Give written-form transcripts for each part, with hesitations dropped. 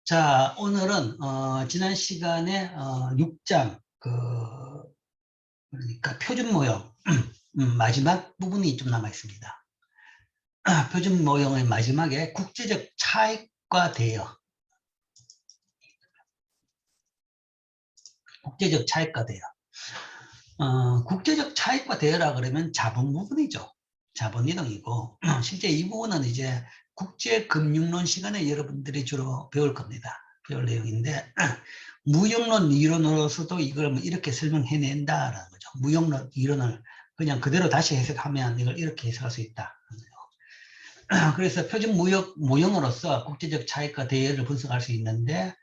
자, 오늘은 지난 시간에 6장 그러니까 표준 모형 마지막 부분이 좀 남아 있습니다. 표준 모형의 마지막에 국제적 차익과 대여. 국제적 차익과 대여. 국제적 차익과 대여라 그러면 자본 부분이죠. 자본 이동이고 실제 이 부분은 이제 국제금융론 시간에 여러분들이 주로 배울 겁니다. 배울 내용인데 무역론 이론으로서도 이걸 이렇게 설명해낸다라는 거죠. 무역론 이론을 그냥 그대로 다시 해석하면 이걸 이렇게 해석할 수 있다. 그래서 표준 무역 모형으로서 국제적 차익과 대여를 분석할 수 있는데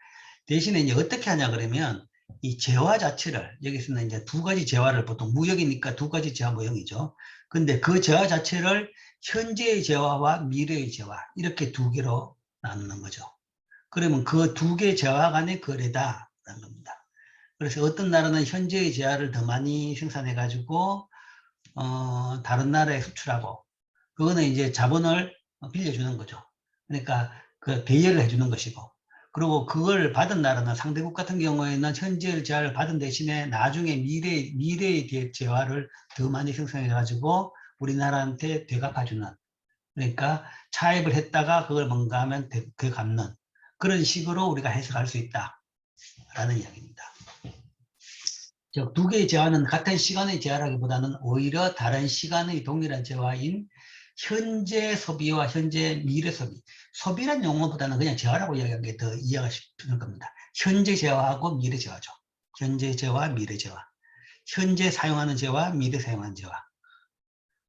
대신에 이제 어떻게 하냐 그러면 이 재화 자체를 여기서는 이제 두 가지 재화를 보통 무역이니까 두 가지 재화 모형이죠. 근데 그 재화 자체를 현재의 재화와 미래의 재화 이렇게 두 개로 나누는 거죠. 그러면 그 두 개 재화 간의 거래다라는 겁니다. 그래서 어떤 나라는 현재의 재화를 더 많이 생산해 가지고 다른 나라에 수출하고 그거는 이제 자본을 빌려주는 거죠. 그러니까 그 대여를 해주는 것이고 그리고 그걸 받은 나라는 상대국 같은 경우에는 현재의 재화를 받은 대신에 나중에 미래의 재화를 더 많이 생산해 가지고 우리나라한테 되갚아주는 그러니까 차입을 했다가 그걸 뭔가 하면 되갚는 그런 식으로 우리가 해석할 수 있다라는 이야기입니다. 즉, 두 개의 재화는 같은 시간의 재화라기보다는 오히려 다른 시간의 동일한 재화인 현재 소비와 현재 미래 소비. 소비란 용어보다는 그냥 재화라고 이야기하는 게 더 이해가 쉽을 겁니다. 현재 재화하고 미래 재화죠. 현재 재화, 미래 재화. 현재 사용하는 재화, 미래 사용하는 재화.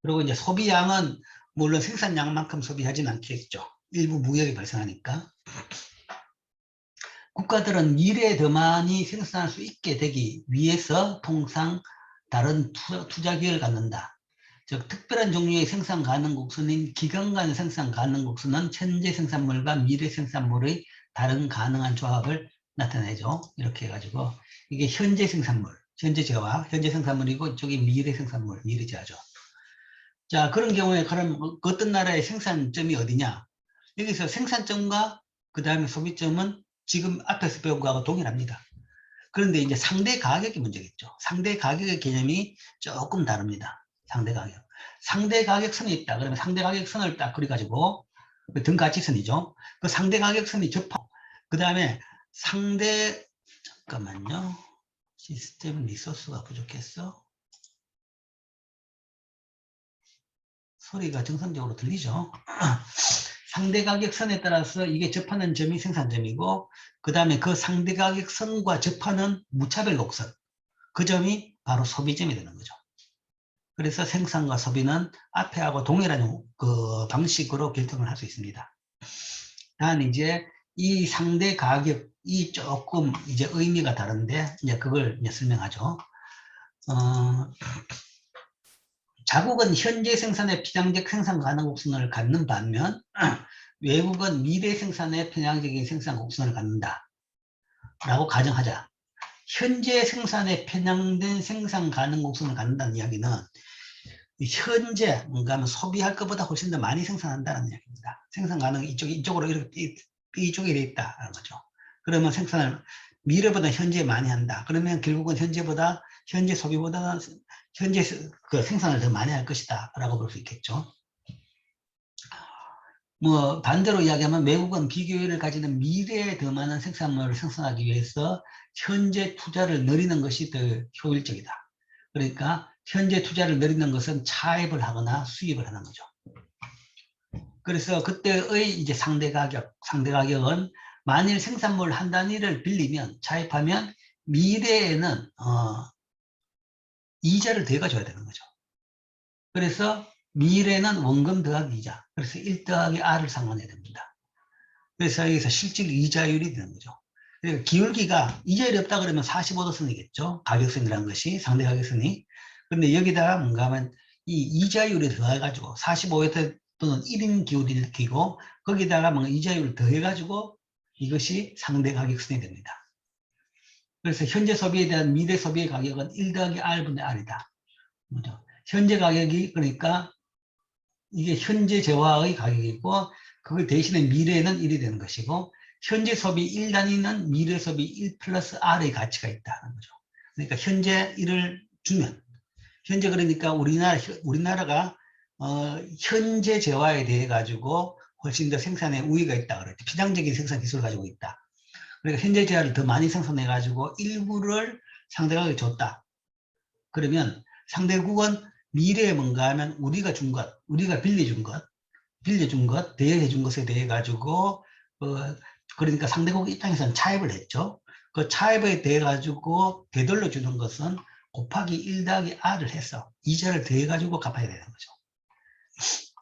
그리고 이제 소비량은 물론 생산량만큼 소비하지는 않겠죠. 일부 무역이 발생하니까. 국가들은 미래에 더 많이 생산할 수 있게 되기 위해서 통상 다른 투자 기회를 갖는다. 즉 특별한 종류의 생산 가능 곡선인 기간간 생산 가능 곡선은 현재 생산물과 미래 생산물의 다른 가능한 조합을 나타내죠. 이렇게 해가지고 이게 현재 생산물, 현재 재화, 현재 생산물이고 이쪽이 미래 생산물, 미래 재화죠. 자, 그런 경우에 그럼 어떤 나라의 생산점이 어디냐? 여기서 생산점과 그 다음에 소비점은 지금 앞에서 배운 거하고 동일합니다. 그런데 이제 상대 가격이 문제겠죠. 상대 가격의 개념이 조금 다릅니다. 상대 가격. 상대 가격선이 있다. 그러면 상대 가격선을 딱 그려가지고 등가치선이죠. 그 상대 가격선이 접하고 그 다음에 잠깐만요. 시스템 리소스가 부족했어. 소리가 정상적으로 들리죠. 상대 가격선에 따라서 이게 접하는 점이 생산점이고 그 다음에 그 상대 가격선과 접하는 무차별 곡선 그 점이 바로 소비점이 되는 거죠. 그래서 생산과 소비는 앞에하고 동일한 그 방식으로 결정을 할 수 있습니다. 단 이제 이 상대 가격이 조금 이제 의미가 다른데 이제 그걸 이제 설명하죠. 자국은 현재 생산의 피량적 생산 가능 곡선을 갖는 반면 외국은 미래 생산의 편향적인 생산 곡선을 갖는다 라고 가정하자. 현재 생산에 편향된 생산 가능 곡선을 갖는다는 이야기는 현재 뭔가 하면 소비할 것보다 훨씬 더 많이 생산한다는 이야기입니다. 생산 가능 이쪽으로 이쪽에 돼 있다는 거죠. 그러면 생산을 미래보다 현재 많이 한다. 그러면 결국은 현재 소비보다 현재 그 생산을 더 많이 할 것이다 라고 볼 수 있겠죠. 뭐 반대로 이야기하면 외국은 비교율을 가지는 미래에 더 많은 생산물을 생산하기 위해서 현재 투자를 늘리는 것이 더 효율적이다. 그러니까 현재 투자를 늘리는 것은 차입을 하거나 수입을 하는 거죠. 그래서 그때의 이제 상대 가격은 만일 생산물 한 단위를 빌리면 차입하면 미래에는 이자를 더해줘야 되는 거죠. 그래서 미래는 원금 더하기 이자. 그래서 1 더하기 R을 상환해야 됩니다. 그래서 여기서 실질 이자율이 되는 거죠. 그러니까 기울기가 이자율이 없다 그러면 45도선이겠죠. 가격선이라는 것이 상대 가격선이. 그런데 여기다가 뭔가 하면 이 이자율이 더해가지고 45도는 1인 기울기고 거기다가 뭔가 이자율을 더해가지고 이것이 상대 가격선이 됩니다. 그래서 현재 소비에 대한 미래 소비의 가격은 1 더하기 R분의 R이다. 그렇죠? 현재 가격이 그러니까 이게 현재 재화의 가격이고 그걸 대신에 미래에는 1이 되는 것이고 현재 소비 1단위는 미래 소비 1 플러스 R의 가치가 있다는 거죠. 그러니까 현재 1을 주면, 현재 그러니까 우리나라가 현재 재화에 대해 가지고 훨씬 더 생산에 우위가 있다 그랬죠. 피장적인 생산 기술을 가지고 있다. 그러니까 현재 재화를 더 많이 생산해 가지고 일부를 상대방에게 줬다. 그러면 상대국은 미래에 뭔가 하면 우리가 준 것, 우리가 빌려준 것, 대여해 준 것에 대해 가지고 그러니까 상대국 입장에서는 차입을 했죠. 그 차입에 대해 가지고 되돌려 주는 것은 곱하기 1 더하기 R을 해서 이자를 더해 가지고 갚아야 되는 거죠.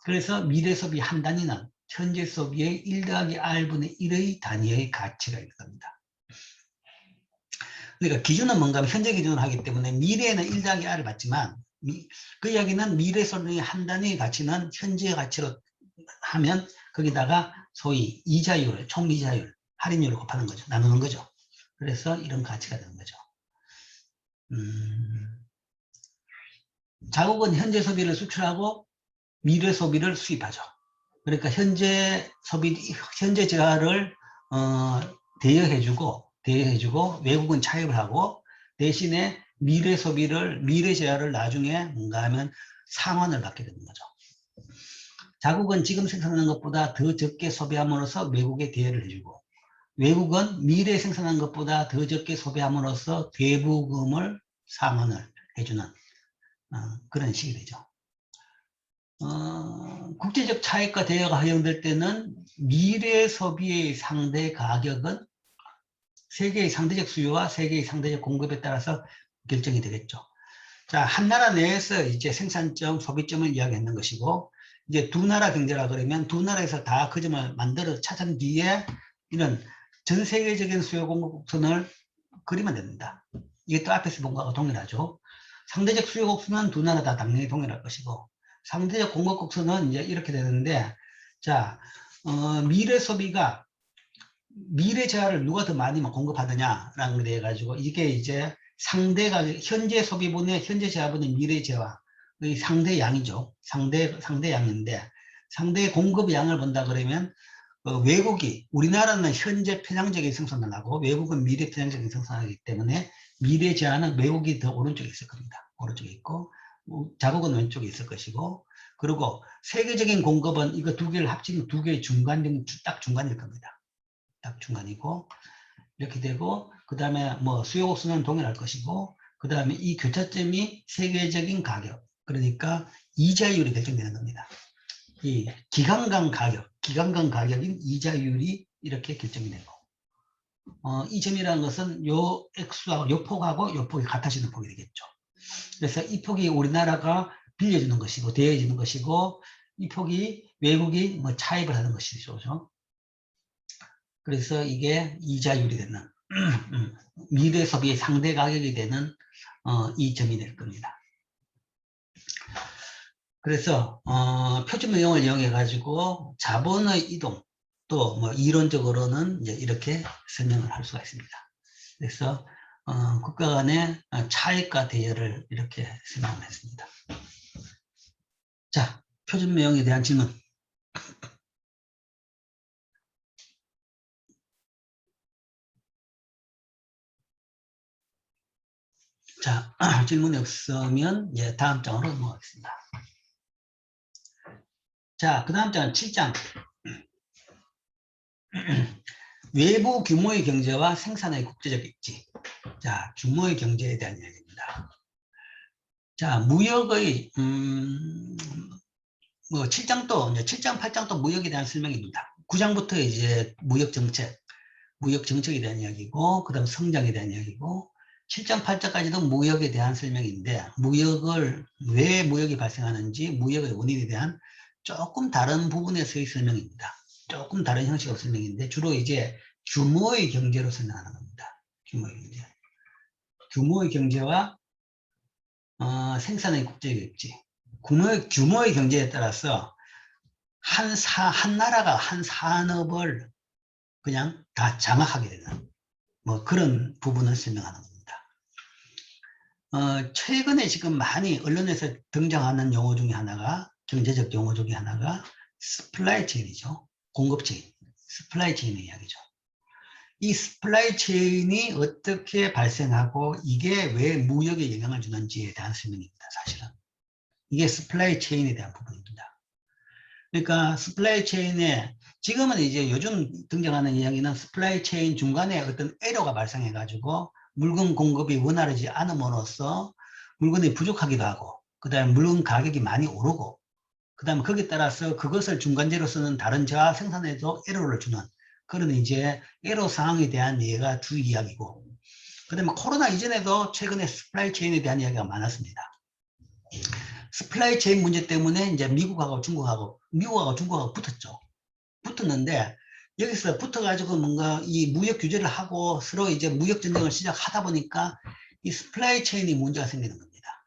그래서 미래 소비 한 단위는 현재 소비의 1 더하기 R분의 1의 단위의 가치가 있는 겁니다. 그러니까 기준은 뭔가 하면 현재 기준을 하기 때문에 미래에는 1 더하기 R을 받지만 그 이야기는 미래 소비의 한 단위의 가치는 현재의 가치로 하면 거기다가 소위 이자율, 총이자율, 할인율을 곱하는 거죠. 나누는 거죠. 그래서 이런 가치가 되는 거죠. 자국은 현재 소비를 수출하고 미래 소비를 수입하죠. 그러니까 현재 재화를 대여해주고 외국은 차입을 하고 대신에 미래 재화를 나중에 뭔가 하면 상환을 받게 되는 거죠. 자국은 지금 생산하는 것보다 더 적게 소비함으로써 외국에 대여를 해주고 외국은 미래 생산한 것보다 더 적게 소비함으로써 대부금을 상환을 해주는 그런 식이 되죠. 국제적 차익과 대여가 허용될 때는 미래 소비의 상대 가격은 세계의 상대적 수요와 세계의 상대적 공급에 따라서 결정이 되겠죠. 자, 한 나라 내에서 이제 생산점, 소비점을 이야기하는 것이고, 이제 두 나라 경제라 그러면 두 나라에서 다 그 점을 만들어 찾은 뒤에 이런 전 세계적인 수요 공급 곡선을 그리면 됩니다. 이게 또 앞에서 본 거하고 동일하죠. 상대적 수요 곡선은 두 나라 다 당연히 동일할 것이고, 상대적 공급 곡선은 이제 이렇게 되는데, 자, 미래 소비가 미래 재화를 누가 더 많이 공급하느냐라는 것에 가지고 이게 이제 상대가 현재 소비분의 현재 재화분의 미래 재화의 상대 양이죠. 상대 양인데 상대 공급 양을 본다 그러면 외국이 우리나라는 현재 편향적인 생산을 하고 외국은 미래 편향적인 생산을 하기 때문에 미래 재화는 외국이 더 오른쪽에 있을 겁니다. 오른쪽에 있고 자국은 왼쪽에 있을 것이고 그리고 세계적인 공급은 이거 두 개를 합치면 두 개의 딱 중간일 겁니다. 딱 중간이고 이렇게 되고 그 다음에 뭐 수요 곡선은 동일할 것이고 그 다음에 이 교차점이 세계적인 가격 그러니까 이자율이 결정되는 겁니다. 이 기간간 가격인 이자율이 이렇게 결정이 되고 이 점이라는 것은 요 액수하고 요 폭하고 요 폭이 같아지는 폭이 되겠죠. 그래서 이 폭이 우리나라가 빌려주는 것이고 대여해주는 것이고 이 폭이 외국이 뭐 차입을 하는 것이죠. 그렇죠? 그래서 이게 이자율이 되는 미래 소비의 상대 가격이 되는 이 점이 될 겁니다. 그래서 표준 유형을 이용해 가지고 자본의 이동 또 뭐 이론적으로는 이제 이렇게 설명을 할 수가 있습니다. 그래서 국가 간의 차익과 대여를 이렇게 설명을 했습니다. 자, 표준 유형에 대한 질문. 자, 질문이 없으면 이제 다음 장으로 넘어가겠습니다. 자, 그 다음 장은 7장. 외부 규모의 경제와 생산의 국제적 입지. 자, 규모의 경제에 대한 이야기입니다. 자, 무역의, 뭐 7장도, 이제 7장, 8장도 무역에 대한 설명입니다. 9장부터 이제 무역 정책에 대한 이야기고, 그 다음 성장에 대한 이야기고, 7장, 8장까지도 무역에 대한 설명인데, 왜 무역이 발생하는지, 무역의 원인에 대한 조금 다른 부분에서의 설명입니다. 조금 다른 형식의 설명인데, 주로 이제 규모의 경제로 설명하는 겁니다. 규모의 경제. 규모의 경제와 생산의 국제적 입지. 규모의 경제에 따라서 한 나라가 한 산업을 그냥 다 장악하게 되는 뭐 그런 부분을 설명하는 겁니다. 최근에 지금 많이 언론에서 등장하는 용어 중에 하나가 경제적 용어 중에 하나가 스플라이 체인이죠. 공급 체인, 스플라이 체인의 이야기죠. 이 스플라이 체인이 어떻게 발생하고 이게 왜 무역에 영향을 주는지에 대한 설명입니다. 사실은 이게 스플라이 체인에 대한 부분입니다. 그러니까 스플라이 체인에 지금은 이제 요즘 등장하는 이야기는 스플라이 체인 중간에 어떤 에러가 발생해 가지고 물건 공급이 원활하지 않음으로써 물건이 부족하기도 하고 그 다음에 물건 가격이 많이 오르고 그 다음에 거기에 따라서 그것을 중간재로 쓰는 다른 저하 생산에도 에러를 주는 그런 이제 에러 상황에 대한 예가 주 이야기고 그 다음에 코로나 이전에도 최근에 스플라이 체인에 대한 이야기가 많았습니다. 스플라이 체인 문제 때문에 이제 미국하고 중국하고 붙었죠. 붙었는데 여기서 붙어가지고 뭔가 이 무역 규제를 하고 서로 이제 무역 전쟁을 시작하다 보니까 이 스플라이 체인이 문제가 생기는 겁니다.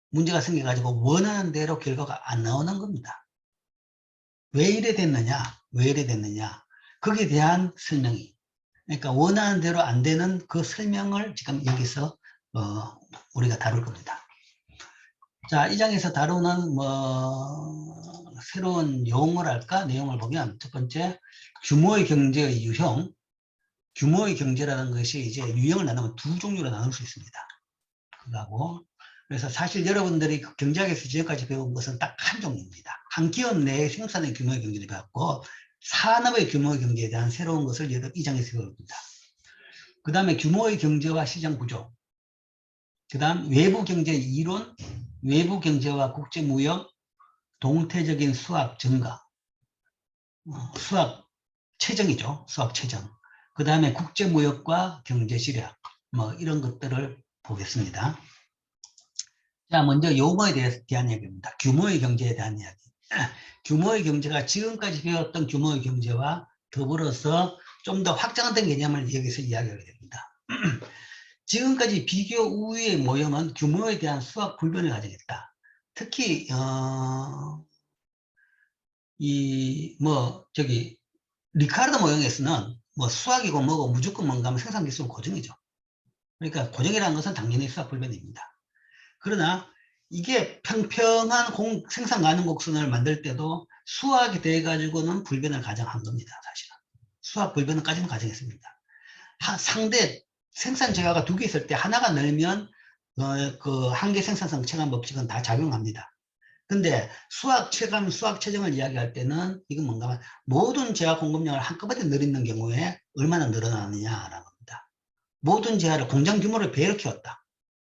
문제가 생겨가지고 원하는 대로 결과가 안 나오는 겁니다. 왜 이래 됐느냐? 왜 이래 됐느냐? 거기에 대한 설명이. 그러니까 원하는 대로 안 되는 그 설명을 지금 여기서 우리가 다룰 겁니다. 자, 이 장에서 다루는 새로운 용어랄까 내용을 보면 첫 번째 규모의 경제의 유형. 규모의 경제라는 것이 이제 유형을 나누면 두 종류로 나눌 수 있습니다. 그거하고 그래서 사실 여러분들이 경제학에서 지금까지 배운 것은 딱 한 종류입니다. 한 기업 내의 생산의 규모의 경제를 배웠고 산업의 규모의 경제에 대한 새로운 것을 이 장에서 배웁니다. 그 다음에 규모의 경제와 시장 구조, 그 다음 외부 경제 이론, 외부 경제와 국제무역, 동태적인 수학 증가, 수학 체정이죠. 수학 체정. 그 다음에 국제무역과 경제시력, 이런 것들을 보겠습니다. 자, 먼저 용어에 대한 이야기입니다. 규모의 경제에 대한 이야기. 규모의 경제가 지금까지 배웠던 규모의 경제와 더불어서 좀 더 확장된 개념을 여기서 이야기하게 됩니다. 지금까지 비교 우위의 모형은 규모에 대한 수학 불변을 가정했다. 특히 리카르도 모형에서는 수학이고 뭐고 무조건 뭔가 하면 생산 기술은 고정이죠. 그러니까 고정이라는 것은 당연히 수학 불변입니다. 그러나 이게 평평한 생산 가능 곡선을 만들 때도 수학이 돼 가지고는 불변을 가정한 겁니다. 사실은 수학 불변까지는 가정했습니다. 상대 생산 저하가 두 개 있을 때 하나가 늘면 그 한계 생산성 체감 법칙은 다 작용합니다. 근데 수학 체감, 수학 체정을 이야기할 때는 이건 뭔가 하면 모든 제하 공급량을 한꺼번에 늘리는 경우에 얼마나 늘어나느냐라는 겁니다. 모든 제하를 공장 규모를 배로 키웠다.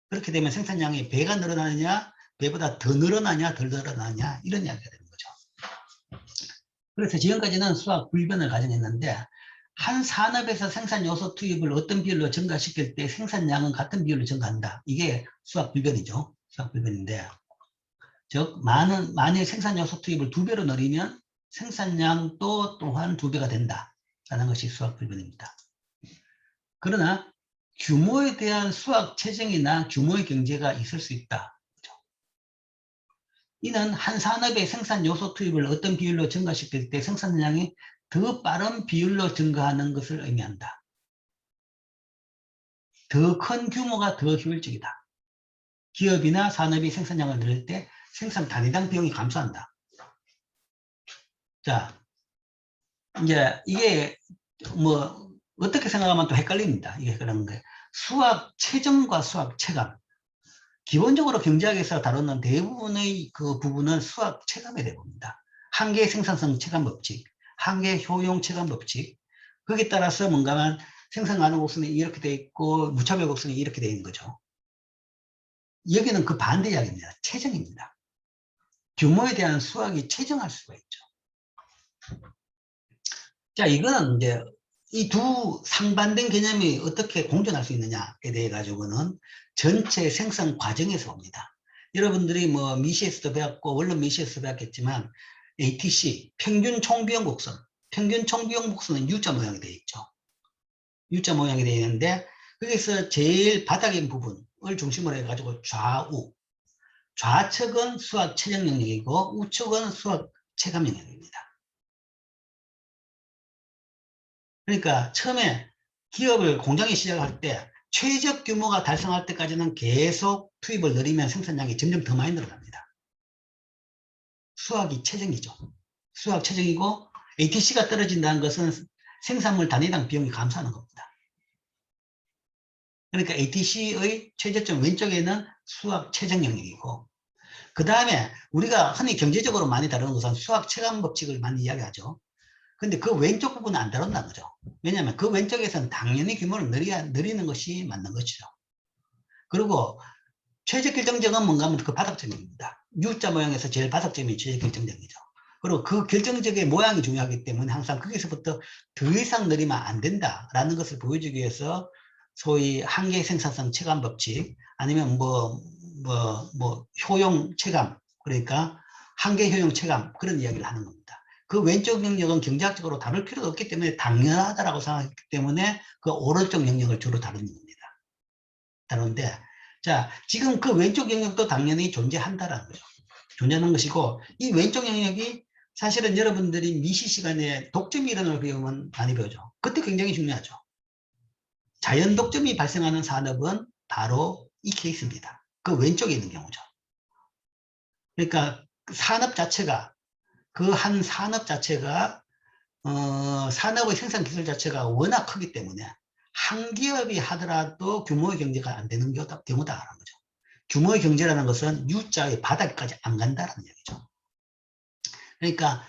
그렇게 되면 생산량이 배가 늘어나느냐, 배보다 더 늘어나냐, 덜 늘어나냐 이런 이야기가 되는 거죠. 그래서 지금까지는 수학 불변을 가정했는데 한 산업에서 생산 요소 투입을 어떤 비율로 증가시킬 때 생산량은 같은 비율로 증가한다. 이게 수학 불변이죠. 수학 불변인데 즉 만일 생산 요소 투입을 2배로 늘리면 생산량도 또한 2배가 된다라는 것이 수학 불변입니다. 그러나 규모에 대한 수학 체정이나 규모의 경제가 있을 수 있다. 이는 한 산업의 생산 요소 투입을 어떤 비율로 증가시킬 때 생산량이 더 빠른 비율로 증가하는 것을 의미한다. 더 큰 규모가 더 효율적이다. 기업이나 산업이 생산량을 늘릴 때 생산 단위당 비용이 감소한다. 자, 이제 이게 어떻게 생각하면 또 헷갈립니다. 이게 그런 거예요. 수학 체정과 수학 체감. 기본적으로 경제학에서 다루는 대부분의 그 부분은 수학 체감에 대부분입니다. 한계 생산성 체감 법칙, 한계 효용 체감 법칙. 거기에 따라서 뭔가 생산 가능 곡선이 이렇게 돼 있고 무차별 곡선이 이렇게 돼 있는 거죠. 여기는 그 반대 이야기입니다. 체정입니다. 규모에 대한 수학이 체정할 수가 있죠. 자, 이거는 이제 이 두 상반된 개념이 어떻게 공존할 수 있느냐에 대해 가지고는 전체 생산 과정에서 옵니다. 여러분들이 미시에서도 배웠고 원론 미시에서도 배웠겠지만 ATC 평균 총비용 곡선, 평균 총비용 곡선은 U자 모양이 되어 있죠. U자 모양이 되어 있는데 거기서 제일 바닥인 부분을 중심으로 해가지고 좌측은 수학 체정 영역이고 우측은 수학 체감 영역입니다. 그러니까 처음에 기업을 공장이 시작할 때 최적 규모가 달성할 때까지는 계속 투입을 늘리면 생산량이 점점 더 많이 늘어납니다. 수학이 체정이죠. 수학 체정이고 ATC가 떨어진다는 것은 생산물 단위당 비용이 감소하는 겁니다. 그러니까 ATC의 최저점 왼쪽에는 수학 최적 영역이고, 그 다음에 우리가 흔히 경제적으로 많이 다루는 것은 수학 체감 법칙을 많이 이야기하죠. 근데 그 왼쪽 부분은 안 다룬다는 거죠. 왜냐하면 그 왼쪽에서는 당연히 규모를 늘리는 것이 맞는 것이죠. 그리고 최적 결정점은 뭔가 하면 그 바닥점입니다. U자 모양에서 제일 바닥점이 최적 결정점이죠. 그리고 그 결정적의 모양이 중요하기 때문에 항상 거기서부터 더 이상 늘리면 안 된다라는 것을 보여주기 위해서 소위 한계 생산성 체감 법칙, 아니면 효용 체감, 그러니까 한계 효용 체감, 그런 이야기를 하는 겁니다. 그 왼쪽 영역은 경제학적으로 다룰 필요도 없기 때문에 당연하다라고 생각했기 때문에 그 오른쪽 영역을 주로 다루는 겁니다. 다루는데, 자, 지금 그 왼쪽 영역도 당연히 존재한다라는 거죠. 존재하는 것이고, 이 왼쪽 영역이 사실은 여러분들이 미시 시간에 독점 이론을 배우면 많이 배우죠. 그때 굉장히 중요하죠. 자연 독점이 발생하는 산업은 바로 이 케이스입니다. 그 왼쪽에 있는 경우죠. 그러니까 산업 자체가, 그 한 산업 자체가 산업의 생산 기술 자체가 워낙 크기 때문에 한 기업이 하더라도 규모의 경제가 안 되는 경우다라는 거죠. 규모의 경제라는 것은 U자의 바닥까지 안 간다는 얘기죠. 그러니까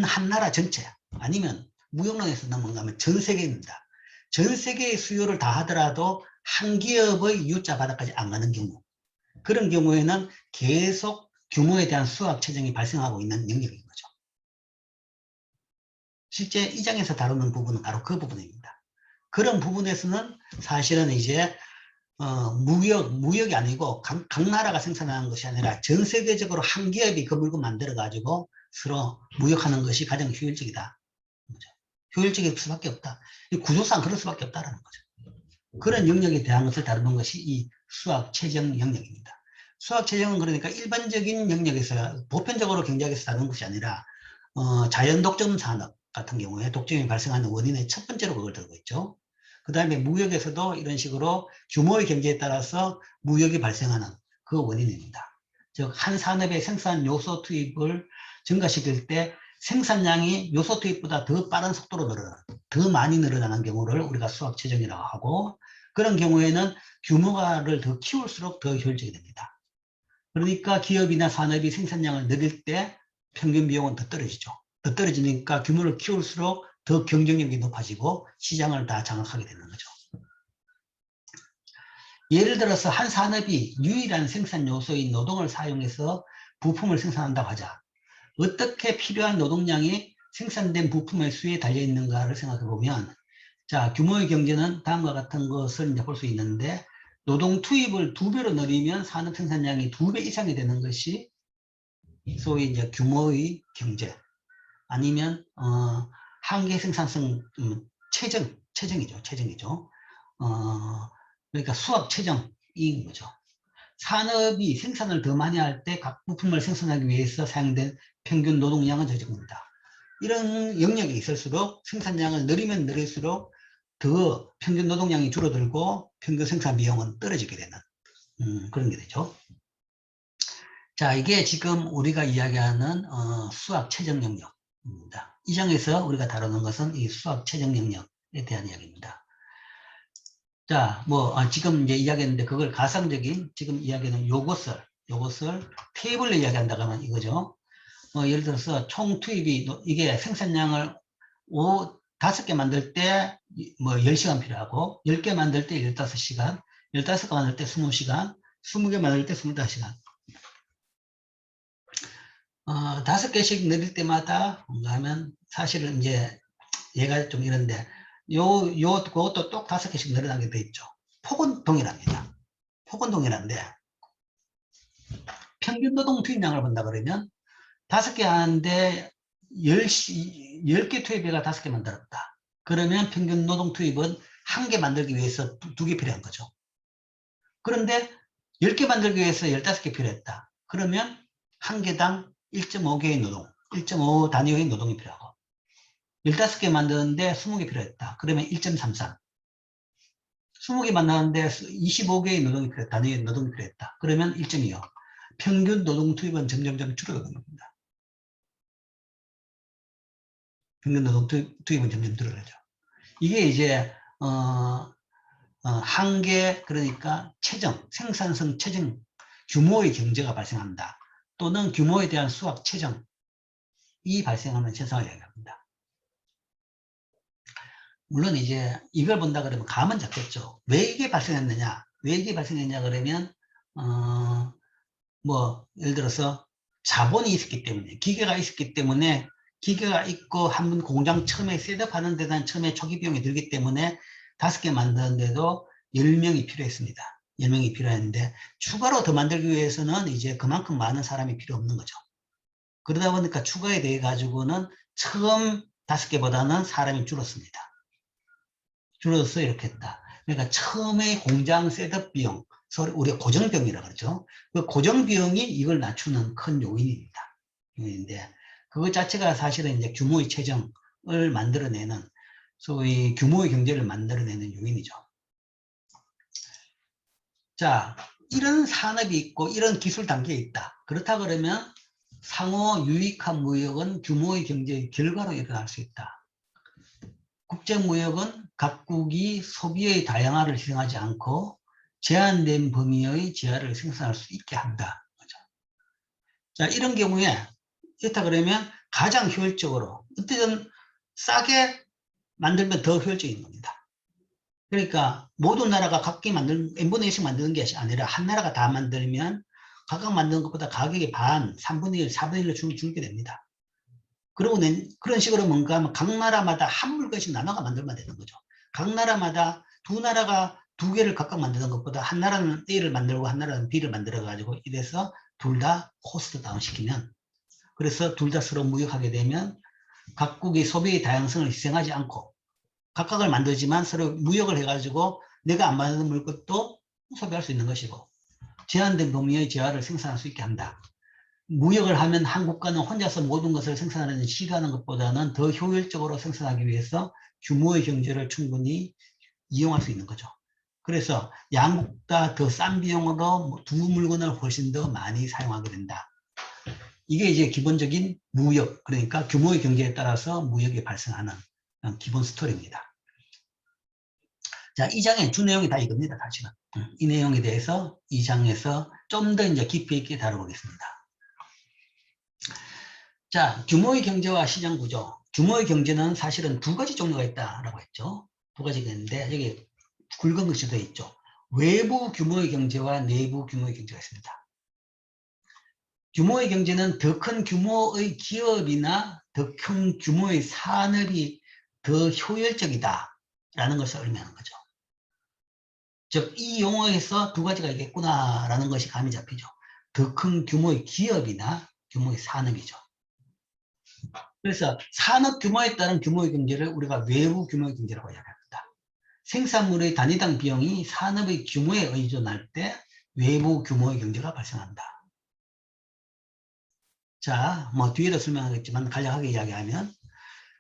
한 나라 전체, 아니면 무역론에서 넘어가면 전 세계입니다. 전 세계의 수요를 다 하더라도 한 기업의 U자 바닥까지 안 가는 경우, 그런 경우에는 계속 규모에 대한 수학 체정이 발생하고 있는 영역인 거죠. 실제 이 장에서 다루는 부분은 바로 그 부분입니다. 그런 부분에서는 사실은 이제 무역이 아니고 각 나라가 생산하는 것이 아니라 전 세계적으로 한 기업이 그 물건 만들어 가지고 서로 무역하는 것이 가장 효율적이다. 효율적일 수밖에 없다. 구조상 그럴 수밖에 없다는 거죠. 그런 영역에 대한 것을 다루는 것이 이 수학 최정 영역입니다. 수학 최정은 그러니까 일반적인 영역에서 보편적으로 경제학에서 다루는 것이 아니라 자연 독점 산업 같은 경우에 독점이 발생하는 원인의 첫 번째로 그걸 들고 있죠. 그 다음에 무역에서도 이런 식으로 규모의 경제에 따라서 무역이 발생하는 그 원인입니다. 즉, 한 산업의 생산 요소 투입을 증가시킬 때 생산량이 요소 투입보다 더 빠른 속도로 늘어나는, 더 많이 늘어나는 경우를 우리가 수학 최정이라고 하고, 그런 경우에는 규모를 더 키울수록 더 효율적이 됩니다. 그러니까 기업이나 산업이 생산량을 늘릴 때 평균 비용은 더 떨어지죠. 더 떨어지니까 규모를 키울수록 더 경쟁력이 높아지고 시장을 다 장악하게 되는 거죠. 예를 들어서 한 산업이 유일한 생산 요소인 노동을 사용해서 부품을 생산한다고 하자. 어떻게 필요한 노동량이 생산된 부품의 수에 달려 있는가를 생각해 보면, 자, 규모의 경제는 다음과 같은 것을 이제 볼 수 있는데, 노동 투입을 2배로 늘리면 산업 생산량이 2배 이상이 되는 것이 소위 이제 규모의 경제, 아니면 한계 생산성 체정이죠. 그러니까 수학 체정인 거죠. 산업이 생산을 더 많이 할 때 각 부품을 생산하기 위해서 사용된 평균 노동량은 적습니다. 이런 영역이 있을수록 생산량을 늘리면 늘릴수록 더 평균 노동량이 줄어들고 평균 생산 비용은 떨어지게 되는 그런 게 되죠. 자, 이게 지금 우리가 이야기하는 수학 최적 영역입니다. 이 장에서 우리가 다루는 것은 이 수학 최적 영역에 대한 이야기입니다. 자, 지금 이제 이야기했는데 그걸 가상적인 지금 이야기는 요것을 테이블로 이야기한다고 하면 이거죠. 예를 들어서 총 투입이 이게 생산량을 5개 만들 때 10시간 필요하고 10개 만들 때 15시간, 15개 만들 때 20시간, 20개 만들 때 25시간. 5개씩 내릴 때마다 뭔가 하면 사실은 이제 얘가 좀 이런데 그것도 똑 5개씩 늘어나게 돼 있죠. 폭은 동일합니다. 폭은 동일한데 평균 노동 투입량을 본다 그러면 5개 하는데 10개 투입해가 5개 만들었다. 그러면 평균 노동 투입은 1개 만들기 위해서 2개 필요한 거죠. 그런데 10개 만들기 위해서 15개 필요했다. 그러면 1개당 1.5개의 노동, 1.5 단위의 노동이 필요하고 15개 만드는데 20개 필요했다. 그러면 1.33. 20개 만드는데 25개의 노동이 단위의 노동이 필요했다. 그러면 1.25. 평균 노동 투입은 점점점 줄어드는 겁니다. 평균 노동 투입은 점점 줄어들죠. 이게 이제 한계, 그러니까 체정, 생산성 체정, 규모의 경제가 발생한다. 또는 규모에 대한 수학 체정이 발생하는 현상을 얘기합니다. 물론 이제 이걸 본다 그러면 감은 잡겠죠. 왜 이게 발생했느냐? 왜 이게 발생했냐 그러면 뭐 예를 들어서 자본이 있었기 때문에, 기계가 있었기 때문에, 기계가 있고 한번 공장 처음에 셋업하는 데는 처음에 초기 비용이 들기 때문에 5개 만드는데도 10명이 필요했습니다. 10명이 필요했는데 추가로 더 만들기 위해서는 이제 그만큼 많은 사람이 필요 없는 거죠. 그러다 보니까 추가에 대해 가지고는 처음 5개보다는 사람이 줄었습니다. 줄어서 이렇게 했다. 그러니까 처음에 공장 셋업 비용, 우리가 고정비용이라고 그러죠. 그 고정비용이 이걸 낮추는 큰 요인입니다. 요인인데 그것 자체가 사실은 이제 규모의 체정을 만들어내는, 소위 규모의 경제를 만들어내는 요인이죠. 자, 이런 산업이 있고 이런 기술 단계에 있다. 그렇다 그러면 상호 유익한 무역은 규모의 경제의 결과로 일어날 수 있다. 국제무역은 각국이 소비의 다양화를 희생하지 않고 제한된 범위의 재화를 생산할 수 있게 한다. 자, 이런 경우에 이렇다 그러면 가장 효율적으로, 어쨌든 싸게 만들면 더 효율적인 겁니다. 그러니까 모든 나라가 각기 만드는, n분의 1씩 만드는 게 아니라 한 나라가 다 만들면 각각 만드는 것보다 가격이 반, 3분의 1, 4분의 1로 줄게 됩니다. 그리고 그런 식으로 뭔가 하면 각 나라마다 한 물건씩 나눠가 만들면 되는 거죠. 각 나라마다 두 나라가 2개를 각각 만드는 것보다 한 나라는 A를 만들고 한 나라는 B를 만들어 가지고 이래서 둘 다 코스트 다운 시키면, 그래서 둘 다 서로 무역하게 되면 각국의 소비의 다양성을 희생하지 않고 각각을 만들지만 서로 무역을 해가지고 내가 안 만드는 물건도 소비할 수 있는 것이고 제한된 범위의 재화를 생산할 수 있게 한다. 무역을 하면 한 국가는 혼자서 모든 것을 생산하는 시도하는 것보다는 더 효율적으로 생산하기 위해서 규모의 경제를 충분히 이용할 수 있는 거죠. 그래서 양국 다 더 싼 비용으로 두 물건을 훨씬 더 많이 사용하게 된다. 이게 이제 기본적인 무역, 그러니까 규모의 경제에 따라서 무역이 발생하는 기본 스토리입니다. 자, 이 장의 주 내용이 다 이겁니다, 사실은. 이 내용에 대해서 이 장에서 좀 더 이제 깊이 있게 다뤄보겠습니다. 자, 규모의 경제와 시장 구조. 규모의 경제는 사실은 2가지 종류가 있다라고 했죠. 2가지가 있는데 여기 굵은 글씨 되어 있죠. 외부 규모의 경제와 내부 규모의 경제가 있습니다. 규모의 경제는 더 큰 규모의 기업이나 더 큰 규모의 산업이 더 효율적이다라는 것을 의미하는 거죠. 즉, 이 용어에서 2가지가 있겠구나라는 것이 감이 잡히죠. 더 큰 규모의 기업이나 규모의 산업이죠. 그래서 산업 규모에 따른 규모의 경제를 우리가 외부 규모의 경제라고 이야기합니다. 생산물의 단위당 비용이 산업의 규모에 의존할 때 외부 규모의 경제가 발생한다. 자, 뭐 뒤에도 설명하겠지만 간략하게 이야기하면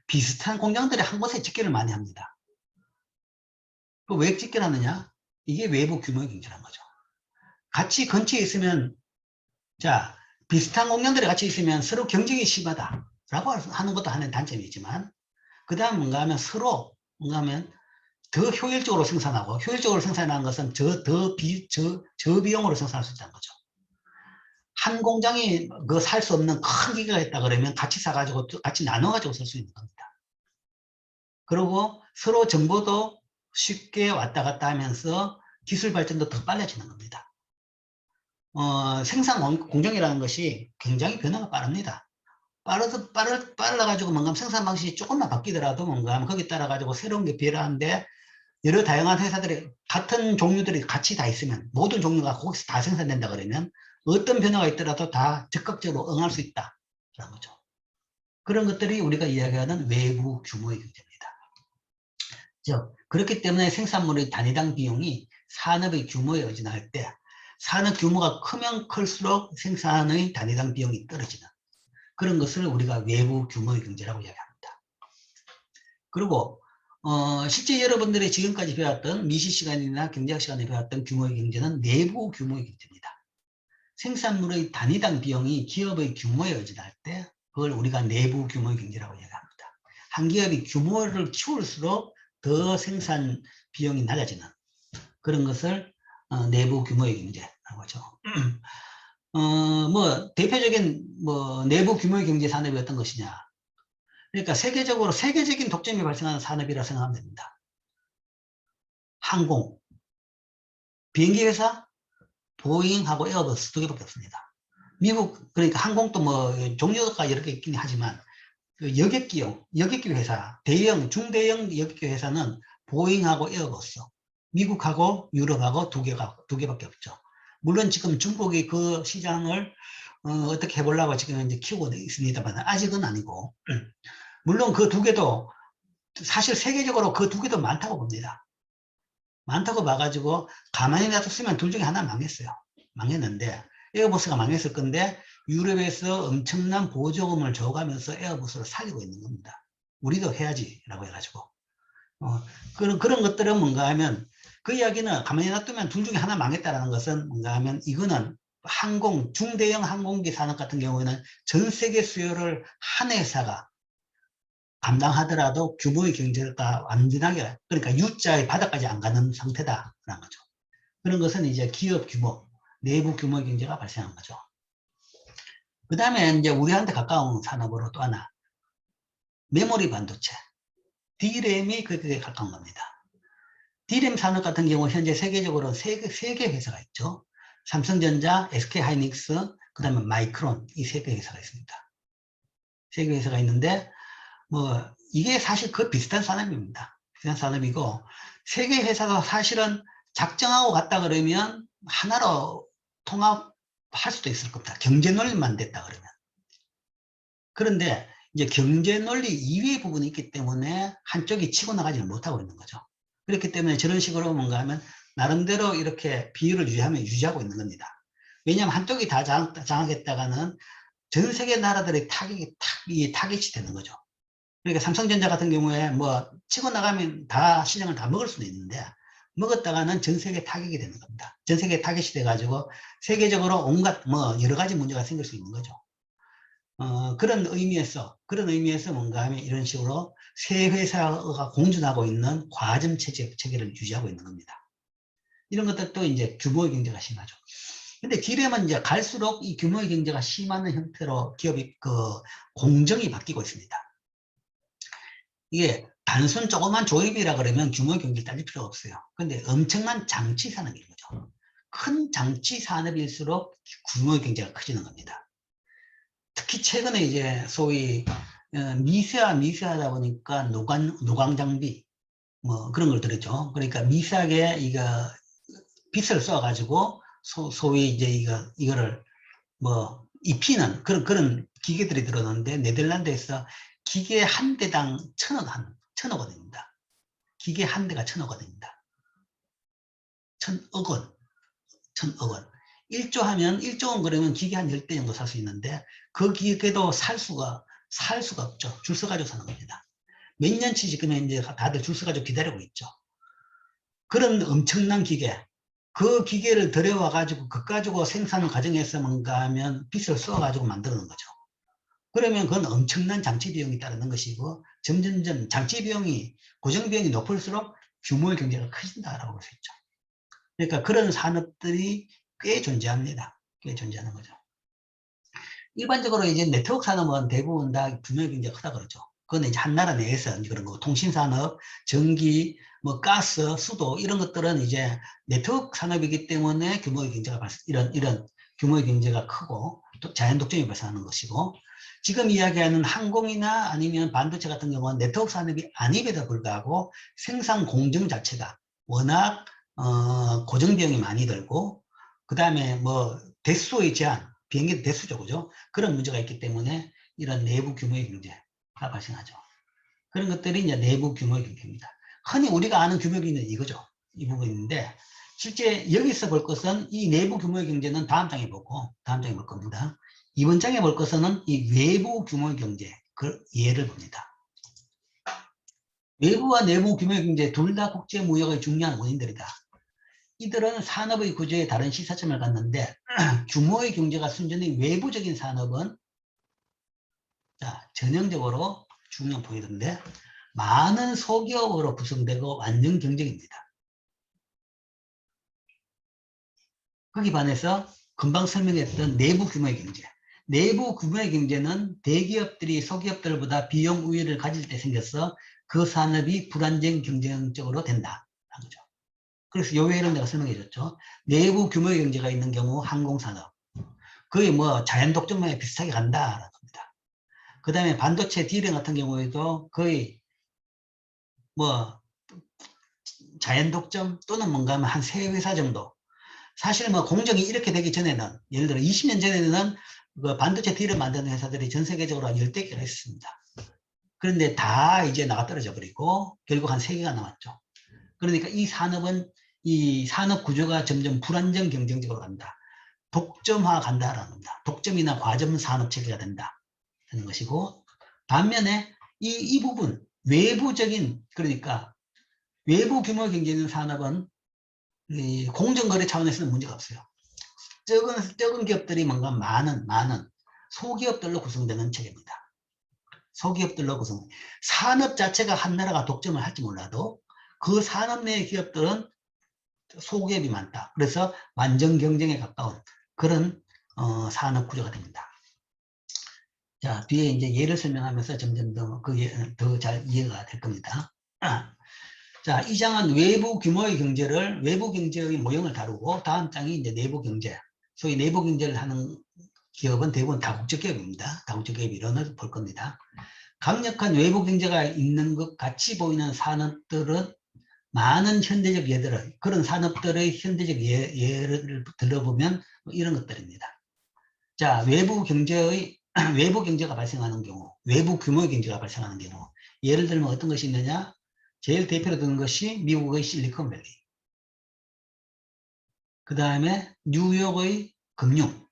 비슷한 공장들이 한 곳에 집계를 많이 합니다. 왜 집계를 하느냐? 이게 외부 규모의 경제라는 거죠. 같이 근처에 있으면, 자, 비슷한 공장들이 같이 있으면 서로 경쟁이 심하다라고 하는 것도 하나의 단점이지만, 그 다음 뭔가 하면 서로 뭔가 하면 더 효율적으로 생산하고, 효율적으로 생산하는 것은 저비용으로 생산할 수 있다는 거죠. 한 공장이 그 살 수 없는 큰 기계가 있다 그러면 같이 사가지고 같이 나눠가지고 쓸 수 있는 겁니다. 그리고 서로 정보도 쉽게 왔다 갔다 하면서 기술 발전도 더 빨라지는 겁니다. 생산 공정이라는 것이 굉장히 변화가 빠릅니다. 빨라가지고 뭔가 생산 방식이 조금만 바뀌더라도 뭔가 거기에 따라가지고 새로운 게 필요한데, 여러 다양한 회사들이 같은 종류들이 같이 다 있으면 모든 종류가 거기서 다 생산된다 그러면 어떤 변화가 있더라도 다 적극적으로 응할 수 있다라는 거죠. 그런 것들이 우리가 이야기하는 외부 규모의 경제입니다. 즉, 그렇기 때문에 생산물의 단위당 비용이 산업의 규모에 의존할 때 산업 규모가 크면 클수록 생산의 단위당 비용이 떨어지는 그런 것을 우리가 외부 규모의 경제라고 이야기합니다. 그리고 실제 여러분들이 지금까지 배웠던 미시 시간이나 경제학 시간에 배웠던 규모의 경제는 내부 규모의 경제입니다. 생산물의 단위당 비용이 기업의 규모에 의존할 때 그걸 우리가 내부 규모의 경제라고 이야기합니다. 한 기업이 규모를 키울수록 더 생산 비용이 낮아지는 그런 것을 내부 규모의 경제라고 하죠. 뭐 대표적인 뭐 내부 규모의 경제 산업이 어떤 것이냐. 그러니까 세계적인 독점이 발생하는 산업이라 생각하면 됩니다. 항공, 비행기 회사, 보잉하고 에어버스 두 개밖에 없습니다. 미국 그러니까 항공도 뭐 종류가 여러 개 있긴 하지만 그 여객기 회사, 중대형 여객기 회사는 보잉하고 에어버스, 미국하고 유럽하고 두 개밖에 없죠. 물론 지금 중국이 그 시장을 어떻게 해보려고 지금 이제 키우고 있습니다만 아직은 아니고, 물론 그 두 개도 사실 세계적으로 그 두 개도 많다고 봅니다. 많다고 봐가지고 가만히 놔뒀으면 둘 중에 하나 망했어요. 망했는데 에어버스가 망했을 건데 유럽에서 엄청난 보조금을 줘가면서 에어버스를 살리고 있는 겁니다. 우리도 해야지라고 해가지고 그런 것들은 뭔가 하면 그 이야기는 가만히 놔두면 둘 중에 하나 망했다라는 것은 뭔가 하면 이거는 중대형 항공기 산업 같은 경우에는 전 세계 수요를 한 회사가 감당하더라도 규모의 경제가 완전하게 그러니까 U자의 바닥까지 안 가는 상태다라는 거죠. 그런 것은 이제 기업 규모, 내부 규모의 경제가 발생한 거죠. 그 다음에 이제 우리한테 가까운 산업으로 또 하나 메모리 반도체, D램이 그게 가까운 겁니다. D램 산업 같은 경우 현재 세계적으로 세 개 회사가 있죠. 삼성전자, SK하이닉스, 그 다음에 마이크론 이 세 개 회사가 있습니다. 세 개 회사가 있는데 뭐 이게 사실 그 비슷한 산업입니다. 비슷한 산업이고 세 개 회사가 사실은 작정하고 갔다 그러면 하나로 통합할 수도 있을 겁니다. 경제 논리만 됐다 그러면. 그런데 이제 경제 논리 이외의 부분이 있기 때문에 한쪽이 치고 나가지는 못하고 있는 거죠. 그렇기 때문에 저런 식으로 뭔가 하면 나름대로 이렇게 비율을 유지하고 있는 겁니다. 왜냐하면 한쪽이 다 장악했다가는 전 세계 나라들의 타깃이 되는 거죠. 그러니까 삼성전자 같은 경우에 뭐 치고 나가면 다 시장을 다 먹을 수도 있는데 먹었다가는 전 세계 타격이 되는 겁니다. 전 세계 타겟이 돼가지고 세계적으로 온갖 뭐 여러 가지 문제가 생길 수 있는 거죠. 그런 의미에서 뭔가 하면 이런 식으로 세 회사가 공존하고 있는 과점 체계를 유지하고 있는 겁니다. 이런 것들도 이제 규모의 경제가 심하죠. 근데 D램은 이제 갈수록 이 규모의 경제가 심한 형태로 기업이 공정이 바뀌고 있습니다. 이게 단순 조그만 조입이라 그러면 규모의 경제를 따질 필요가 없어요. 근데 엄청난 장치 산업인 거죠. 큰 장치 산업일수록 규모의 경제가 커지는 겁니다. 특히 최근에 이제 소위 미세하다 보니까 노광 장비 뭐 그런 걸 들었죠. 그러니까 미세하게 빛을 쏴가지고 소위 이제 이거를 뭐 입히는 그런 기계들이 들어오는데 네덜란드에서 기계 한 대당 1,000억 원입니다. 기계 한 대가 1,000억 원입니다. 1,000억 원. 1,000억 원. 1조 하면 1조 원 그러면 기계 한 10대 정도 살 수 있는데 그 기계도 살 수가 없죠. 줄 서가지고 사는 겁니다. 몇 년치 지금 이제 다들 줄 서가지고 기다리고 있죠. 그런 엄청난 기계. 그 기계를 들여와가지고 그 가지고 생산 과정에서 뭔가 하면 빛을 쏘아가지고 만드는 거죠. 그러면 그건 엄청난 장치 비용이 따르는 것이고 점점점 장치 비용이 고정 비용이 높을수록 규모의 경제가 커진다라고 볼 수 있죠. 그러니까 그런 산업들이 꽤 존재합니다. 꽤 존재하는 거죠. 일반적으로 이제 네트워크 산업은 대부분 다 규모의 경제가 크다 그러죠. 그건 이제 한 나라 내에서 그런 거 통신 산업, 전기, 뭐 가스, 수도 이런 것들은 이제 네트워크 산업이기 때문에 규모의 경제가 이런 규모의 경제가 크고 또 자연 독점이 발생하는 것이고 지금 이야기하는 항공이나 아니면 반도체 같은 경우는 네트워크 산업이 아님에도 불구하고 생산 공정 자체가 워낙 고정 비용이 많이 들고 그 다음에 뭐 대수의 제한, 비행기 대수죠, 그죠? 그런 문제가 있기 때문에 이런 내부 규모의 경제가 발생하죠. 그런 것들이 이제 내부 규모의 경제입니다. 흔히 우리가 아는 규모의 경제는 이거죠. 이 부분인데 실제 여기서 볼 것은 이 내부 규모의 경제는 다음 장에 볼 겁니다. 이번 장에 볼 것은 이 외부 규모의 경제, 그 예를 봅니다. 외부와 내부 규모의 경제 둘 다 국제 무역의 중요한 원인들이다. 이들은 산업의 구조에 다른 시사점을 갖는데 규모의 경제가 순전히 외부적인 산업은 전형적으로 중요한 포인트인데 많은 소기업으로 구성되고 완전 경쟁입니다. 거기 반해서 금방 설명했던 내부 규모의 경제. 내부 규모의 경제는 대기업들이 소기업들보다 비용 우위를 가질 때 생겨서 그 산업이 불안정 경쟁적으로 된다. 거죠. 그래서 요 외에는 내가 설명해 줬죠. 내부 규모의 경제가 있는 경우 항공산업. 거의 뭐 자연 독점에 비슷하게 간다라는 겁니다. 그 다음에 반도체 D램 같은 경우에도 거의 뭐 자연 독점 또는 뭔가 하면 한 3회사 정도. 사실 뭐 공정이 이렇게 되기 전에는 예를 들어 20년 전에는 그 반도체 D를 만드는 회사들이 전 세계적으로 한 10대 개가 있습니다. 그런데 다 이제 나가 떨어져 버리고 결국 한 3개가 남았죠. 그러니까 이 산업은 이 산업 구조가 점점 불안정 경쟁적으로 간다. 독점화 간다라는 겁니다. 독점이나 과점 산업 체계가 된다. 하는 것이고 반면에 이 부분 외부적인 그러니까 외부 규모 경제 있는 산업은 이 공정거래 차원에서는 문제가 없어요. 적은 기업들이 뭔가 많은 소기업들로 구성되는 체계입니다. 소기업들로 구성. 산업 자체가 한 나라가 독점을 할지 몰라도 그 산업 내 기업들은 소기업이 많다. 그래서 완전 경쟁에 가까운 그런 산업 구조가 됩니다. 자, 뒤에 이제 예를 설명하면서 점점 더 잘 이해가 될 겁니다. 자, 이 장은 외부 규모의 경제를, 외부 경제의 모형을 다루고, 다음 장이 이제 내부 경제. 소위 내부 경제를 하는 기업은 대부분 다국적 기업입니다. 다국적 기업 이론을 볼 겁니다. 강력한 외부 경제가 있는 것 같이 보이는 산업들은 많은 현대적 예들을, 그런 산업들의 현대적 예를 들어보면 이런 것들입니다. 자, 외부 경제가 발생하는 경우, 외부 규모의 경제가 발생하는 경우, 예를 들면 어떤 것이 있느냐? 제일 대표로 드는 것이 미국의 실리콘밸리. 그 다음에 뉴욕의 금융.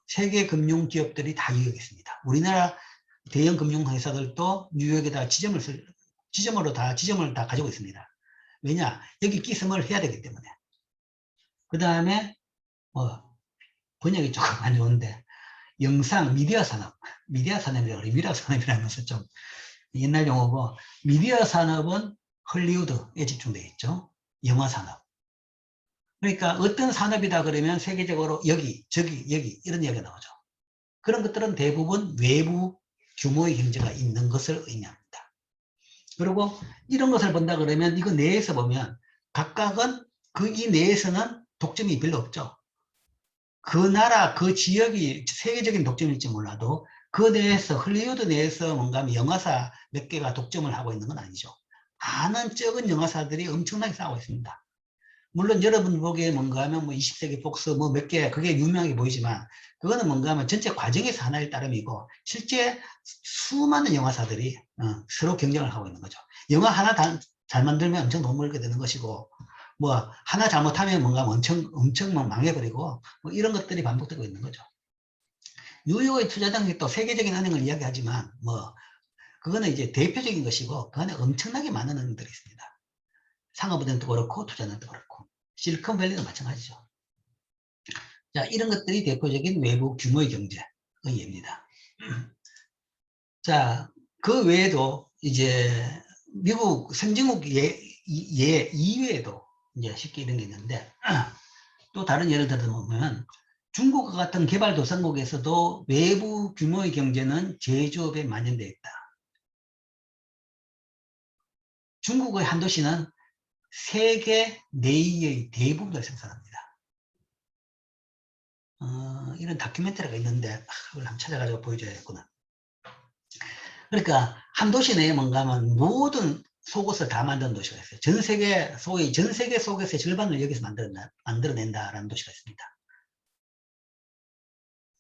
세계 금융 기업들이 다 여기 있습니다. 우리나라 대형 금융 회사들도 뉴욕에다 지점을 다 가지고 있습니다. 왜냐? 여기 끼섬을 해야 되기 때문에. 그 다음에 번역이 조금 안 좋은데 영상 미디어 산업이라는 것은 좀 옛날 용어고, 미디어 산업은 헐리우드에 집중되어 있죠. 영화 산업. 그러니까 어떤 산업이다 그러면 세계적으로 여기, 저기, 여기 이런 이야기가 나오죠. 그런 것들은 대부분 외부 규모의 경제가 있는 것을 의미합니다. 그리고 이런 것을 본다 그러면 이거 내에서 보면 각각은 이 내에서는 독점이 별로 없죠. 그 나라, 그 지역이 세계적인 독점일지 몰라도 그 내에서, 헐리우드 내에서 뭔가 영화사 몇 개가 독점을 하고 있는 건 아니죠. 많은 적은 영화사들이 엄청나게 싸우고 있습니다. 물론 여러분 보기에 뭔가 하면 뭐 20세기 폭스 뭐 몇 개, 그게 유명하게 보이지만 그거는 뭔가 하면 전체 과정에서 하나의 따름이고 실제 수많은 영화사들이 서로 경쟁을 하고 있는 거죠. 영화 하나 잘 만들면 엄청 돈 벌게 되는 것이고, 뭐 하나 잘못하면 뭔가 엄청 망해버리고 뭐 이런 것들이 반복되고 있는 거죠. 뉴욕의 투자장이 또 세계적인 은행을 이야기하지만 뭐 그거는 이제 대표적인 것이고 그 안에 엄청나게 많은 은행들이 있습니다. 상업은행도 그렇고 투자은행도 그렇고 실리콘밸리도 마찬가지죠. 자, 이런 것들이 대표적인 외부 규모의 경제의 예입니다. 자, 그 외에도 이제 미국 선진국 이외에도 이제 쉽게 이런 게 있는데 또 다른 예를 들어보면 중국과 같은 개발도상국에서도 외부 규모의 경제는 제조업에 만연되어 있다. 중국의 한 도시는 세계 내의 대부분을 생산합니다. 이런 다큐멘터리가 있는데 그걸 한번 찾아가지고 보여줘야겠구나. 그러니까 한 도시 내에 뭔가 하면 모든 속옷을 다 만드는 도시가 있어요. 전 세계 속에서의 절반을 여기서 만들어낸다라는 도시가 있습니다.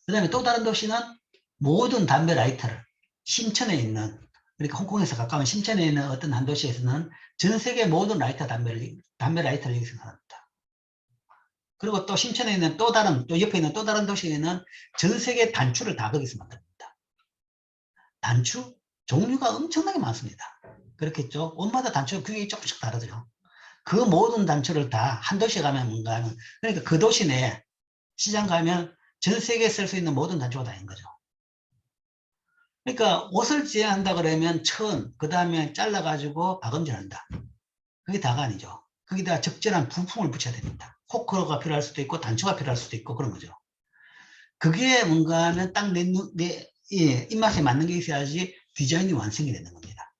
그 다음에 또 다른 도시는 모든 담배 라이터를 심천에 있는, 그러니까 홍콩에서 가까운 심천에 있는 어떤 한 도시에서는 전 세계 모든 담배 라이터를 여기서 생산합니다. 그리고 또 심천에 있는 또 옆에 있는 또 다른 도시에는 전 세계 단추를 다 거기서 만듭니다. 단추? 종류가 엄청나게 많습니다. 그렇겠죠? 옷마다 단추 규격이 조금씩 다르죠. 그 모든 단추를 다 한 도시에 가면 뭔가 하면, 그러니까 그 도시 내에 시장 가면 전 세계에 쓸 수 있는 모든 단추가 다 있는 거죠. 그러니까 옷을 제한한다 그러면 그 다음에 잘라가지고 박음질한다. 그게 다가 아니죠. 거기다 적절한 부품을 붙여야 됩니다. 코크가 필요할 수도 있고 단초가 필요할 수도 있고 그런 거죠. 그게 뭔가 하면 딱 내 입맛에 맞는 게 있어야지 디자인이 완성이 되는 겁니다.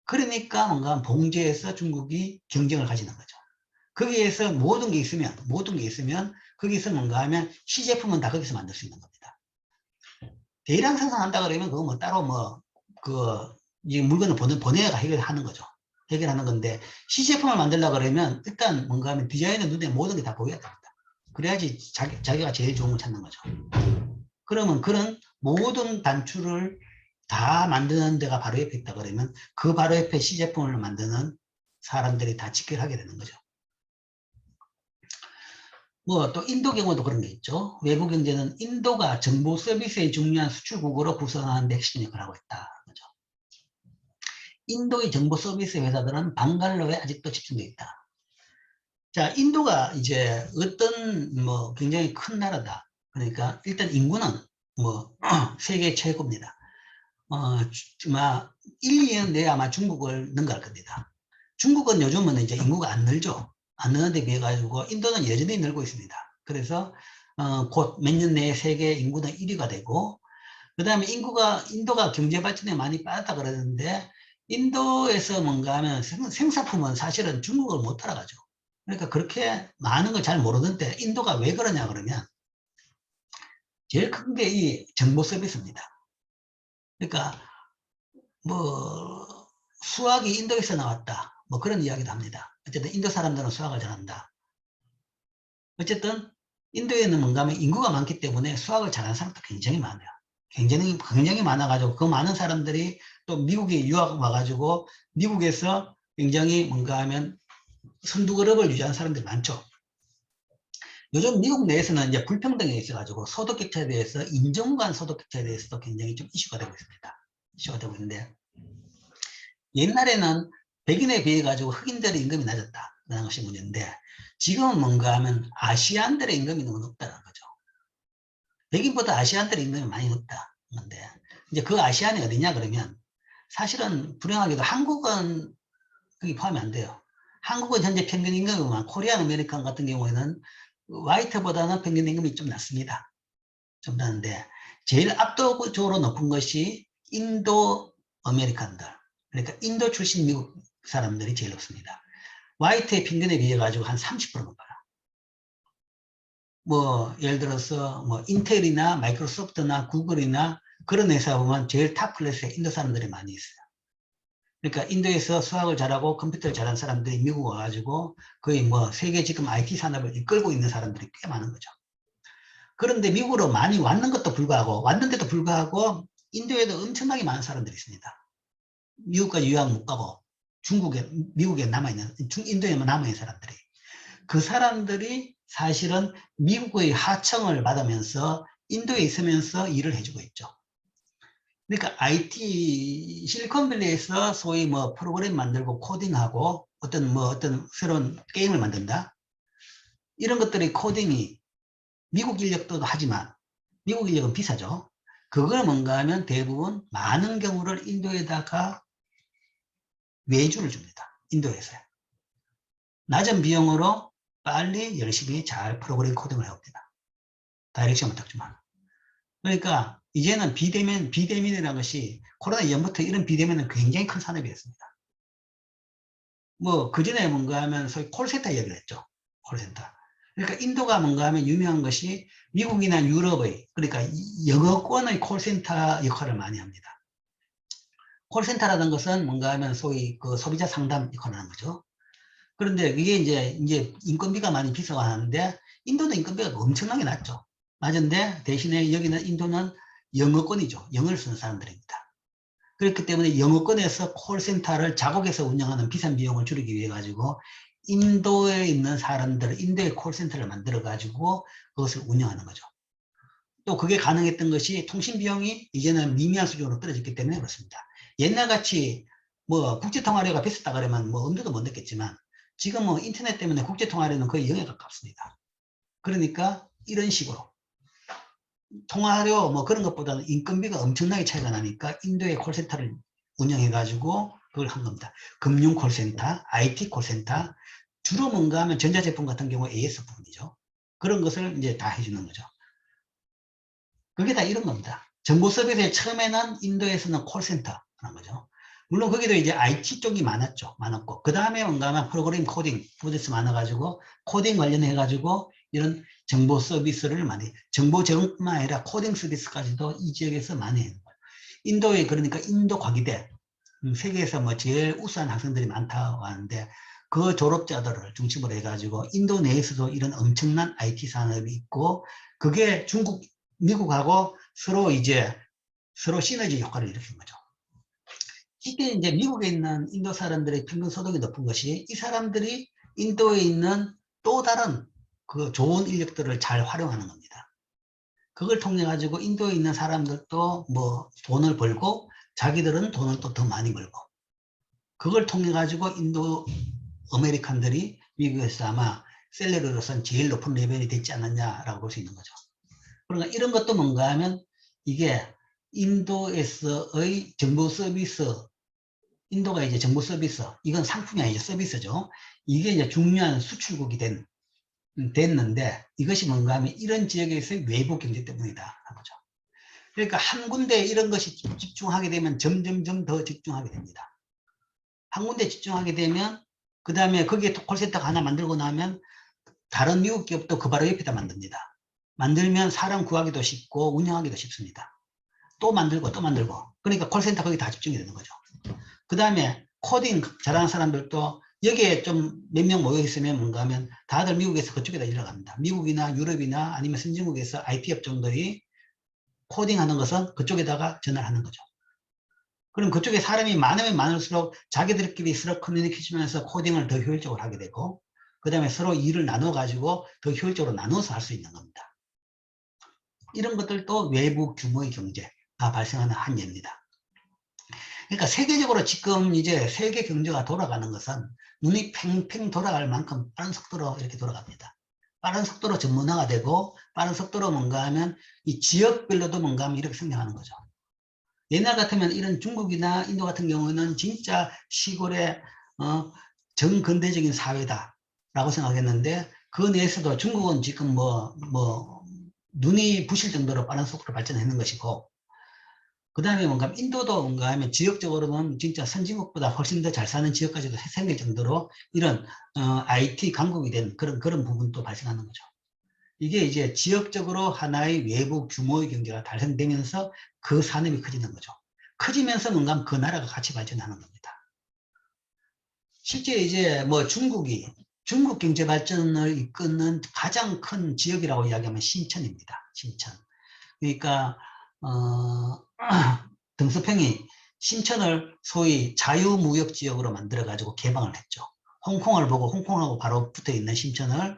그러니까 뭔가 봉제에서 중국이 경쟁을 가지는 거죠. 거기에서 모든 게 있으면 거기서 뭔가 하면 시제품은 다 거기서 만들 수 있는 겁니다. 대량 생산한다 그러면 그거 뭐 따로 이 물건을 보내가 해결하는 거죠. 해결하는 건데 시제품을 만들려고 그러면 일단 뭔가 하면 디자인의 눈에 모든 게 다 보여야 됩니다. 그래야지 자기가 제일 좋은 걸 찾는 거죠. 그러면 그런 모든 단추를 다 만드는 데가 바로 옆에 있다 그러면 그 바로 옆에 시제품을 만드는 사람들이 다 직결하게 되는 거죠. 뭐 또 인도 경우도 그런 게 있죠. 외부 경제는 인도가 정보 서비스의 중요한 수출국으로 구성하는 데 핵심 역할을 하고 있다. 그죠? 인도의 정보 서비스 회사들은 방갈로에 아직도 집중되어 있다. 자, 인도가 이제 어떤 뭐 굉장히 큰 나라다. 그러니까 일단 인구는 뭐 세계 최고입니다. 아마 1, 2년 내에 아마 중국을 능가할 겁니다. 중국은 요즘은 이제 인구가 안 늘죠. 안 느는데 비해 가지고 인도는 여전히 늘고 있습니다. 그래서 곧 몇 년 내에 세계 인구는 1위가 되고 그 다음에 인도가 경제 발전에 많이 빠졌다 그러는데 인도에서 뭔가 하면 생산품은 사실은 중국을 못 따라가죠. 그러니까 그렇게 많은 걸 잘 모르는데 인도가 왜 그러냐 그러면 제일 큰 게 이 정보 서비스입니다. 그러니까 뭐 수학이 인도에서 나왔다 뭐 그런 이야기도 합니다. 어쨌든 인도 사람들은 수학을 잘한다. 어쨌든 인도에는 뭔가 하면 인구가 많기 때문에 수학을 잘하는 사람도 굉장히 많아요. 굉장히 많아가지고 그 많은 사람들이 또 미국에 유학 와가지고 미국에서 굉장히 뭔가 하면 선두그룹을 유지하는 사람들이 많죠. 요즘 미국 내에서는 이제 불평등이 있어가지고 소득격차에 대해서 인종간 소득격차에 대해서도 굉장히 좀 이슈가 되고 있습니다. 이슈가 되고 있는데 옛날에는 백인에 비해 가지고 흑인들의 임금이 낮았다라는 것이 문제인데 지금은 뭔가 하면 아시안들의 임금이 너무 높다는 거죠. 백인보다 아시안들의 임금이 많이 높다. 근데 이제 그 아시안이 어디냐 그러면 사실은 불행하게도 한국은 거기 포함이 안 돼요. 한국은 현재 평균 임금이 코리안 아메리칸 같은 경우에는 화이트보다는 평균 임금이 좀 낮습니다. 좀 낮은데 제일 압도적으로 높은 것이 인도 아메리칸들. 그러니까 인도 출신 미국 사람들이 제일 높습니다. 화이트의 평균에 비해 가지고 한 30% 높아요. 뭐 예를 들어서 뭐 인텔이나 마이크로소프트나 구글이나 그런 회사 보면 제일 탑 클래스에 인도 사람들이 많이 있어요. 그러니까 인도에서 수학을 잘하고 컴퓨터를 잘하는 사람들이 미국 와가지고 거의 뭐 세계 지금 IT 산업을 이끌고 있는 사람들이 꽤 많은 거죠. 그런데 미국으로 많이 왔는데도 불구하고 인도에도 엄청나게 많은 사람들이 있습니다. 미국까지 유학 못 가고 미국에 남아있는, 인도에만 남아있는 사람들이. 그 사람들이 사실은 미국의 하청을 받으면서 인도에 있으면서 일을 해주고 있죠. 그러니까 IT 실리콘밸리에서 소위 뭐 프로그램 만들고 코딩하고 어떤 새로운 게임을 만든다. 이런 것들이 코딩이 미국 인력도 하지만 미국 인력은 비싸죠. 그걸 뭔가 하면 대부분 많은 경우를 인도에다가 외주를 줍니다. 인도에서요. 낮은 비용으로 빨리 열심히 잘 프로그램 코딩을 해옵니다. 다이렉션 부탁주만. 그러니까 이제는 비대면이라는 것이 코로나 이전부터 이런 비대면은 굉장히 큰 산업이었습니다. 뭐 그전에 뭔가 하면 소위 콜센터 이야기를 했죠. 콜센터. 그러니까 인도가 뭔가 하면 유명한 것이 미국이나 유럽의 그러니까 영어권의 콜센터 역할을 많이 합니다. 콜센터라는 것은 뭔가 하면 소위 그 소비자 상담 역할을 하는 거죠. 그런데 이게 이제 인건비가 많이 비싸고 하는데 인도는 인건비가 엄청나게 낮죠. 낮은데 대신에 여기는 인도는 영어권이죠. 영어를 쓰는 사람들입니다. 그렇기 때문에 영어권에서 콜센터를 자국에서 운영하는 비싼 비용을 줄이기 위해 가지고 인도에 있는 사람들, 인도의 콜센터를 만들어 가지고 그것을 운영하는 거죠. 또 그게 가능했던 것이 통신 비용이 이제는 미미한 수준으로 떨어졌기 때문에 그렇습니다. 옛날같이 뭐 국제통화료가 비쌌다 그러면 뭐 엄두도 못 냈겠지만 지금 뭐 인터넷 때문에 국제통화료는 거의 0에 가깝습니다. 그러니까 이런 식으로 통화료 뭐 그런 것보다는 인건비가 엄청나게 차이가 나니까 인도에 콜센터를 운영해가지고 그걸 한 겁니다. 금융 콜센터, IT 콜센터, 주로 뭔가 하면 전자제품 같은 경우 AS 부분이죠. 그런 것을 이제 다 해주는 거죠. 그게 다 이런 겁니다. 정보 서비스의 처음에는 인도에서는 콜센터라는 거죠. 물론 거기도 이제 IT 쪽이 많았고, 그 다음에 뭔가 하면 프로그램 코딩, 프로젝트 많아가지고, 코딩 관련해가지고, 이런 정보 서비스를 많이, 정보 제공뿐만 아니라 코딩 서비스까지도 이 지역에서 많이 해요. 인도에, 그러니까 인도 과기대, 세계에서 뭐 제일 우수한 학생들이 많다고 하는데, 그 졸업자들을 중심으로 해가지고, 인도 내에서도 이런 엄청난 IT 산업이 있고, 그게 중국, 미국하고 서로 시너지 효과를 일으킨 거죠. 이게 이제 미국에 있는 인도 사람들의 평균 소득이 높은 것이 이 사람들이 인도에 있는 또 다른 그 좋은 인력들을 잘 활용하는 겁니다. 그걸 통해 가지고 인도에 있는 사람들도 뭐 돈을 벌고 자기들은 돈을 또 더 많이 벌고 그걸 통해 가지고 인도 아메리칸들이 미국에서 아마 셀러리로서는 제일 높은 레벨이 됐지 않느냐라고 볼 수 있는 거죠. 그러니까 이런 것도 뭔가 하면 이게 인도에서의 정보 서비스, 인도가 이제 정보 서비스, 이건 상품이 아니죠. 서비스죠. 이게 이제 중요한 수출국이 됐는데 이것이 뭔가 하면 이런 지역에서의 외부 경제 때문이다. 하죠. 그러니까 한 군데에 이런 것이 집중하게 되면 점점점 더 집중하게 됩니다. 한 군데에 집중하게 되면 그 다음에 거기에 콜센터가 하나 만들고 나면 다른 미국 기업도 그 바로 옆에다 만듭니다. 만들면 사람 구하기도 쉽고 운영하기도 쉽습니다. 또 만들고 또 만들고 그러니까 콜센터 거기 다 집중이 되는 거죠. 그 다음에 코딩 잘하는 사람들도 여기에 좀 몇 명 모여 있으면 뭔가 하면 다들 미국에서 그쪽에다 일을 갑니다. 미국이나 유럽이나 아니면 선진국에서 IT 업종들이 코딩하는 것은 그쪽에다가 전화를 하는 거죠. 그럼 그쪽에 사람이 많으면 많을수록 자기들끼리 서로 커뮤니케이션하면서 코딩을 더 효율적으로 하게 되고 그 다음에 서로 일을 나눠 가지고 더 효율적으로 나눠서 할 수 있는 겁니다. 이런 것들도 외부 규모의 경제가 발생하는 한 예입니다. 그러니까 세계적으로 지금 이제 세계 경제가 돌아가는 것은 눈이 팽팽 돌아갈 만큼 빠른 속도로 이렇게 돌아갑니다. 빠른 속도로 전문화가 되고 빠른 속도로 뭔가 하면 이 지역별로도 뭔가 하면 이렇게 성장하는 거죠. 옛날 같으면 이런 중국이나 인도 같은 경우는 진짜 시골의 정근대적인 사회다라고 생각했는데 그 내에서도 중국은 지금 눈이 부실 정도로 빠른 속도로 발전했는 것이고 그 다음에 뭔가 인도도 뭔가 하면 지역적으로는 진짜 선진국보다 훨씬 더 잘 사는 지역까지도 생길 정도로 이런 IT 강국이 된 그런 부분도 발생하는 거죠. 이게 이제 지역적으로 하나의 외부 규모의 경제가 달성되면서 그 산업이 커지는 거죠. 커지면서 뭔가 그 나라가 같이 발전하는 겁니다. 실제 이제 뭐 중국 경제 발전을 이끄는 가장 큰 지역이라고 이야기하면 신천입니다. 신천. 그러니까 등소평이 신천을 소위 자유무역지역으로 만들어가지고 개방을 했죠. 홍콩을 보고 홍콩하고 바로 붙어 있는 신천을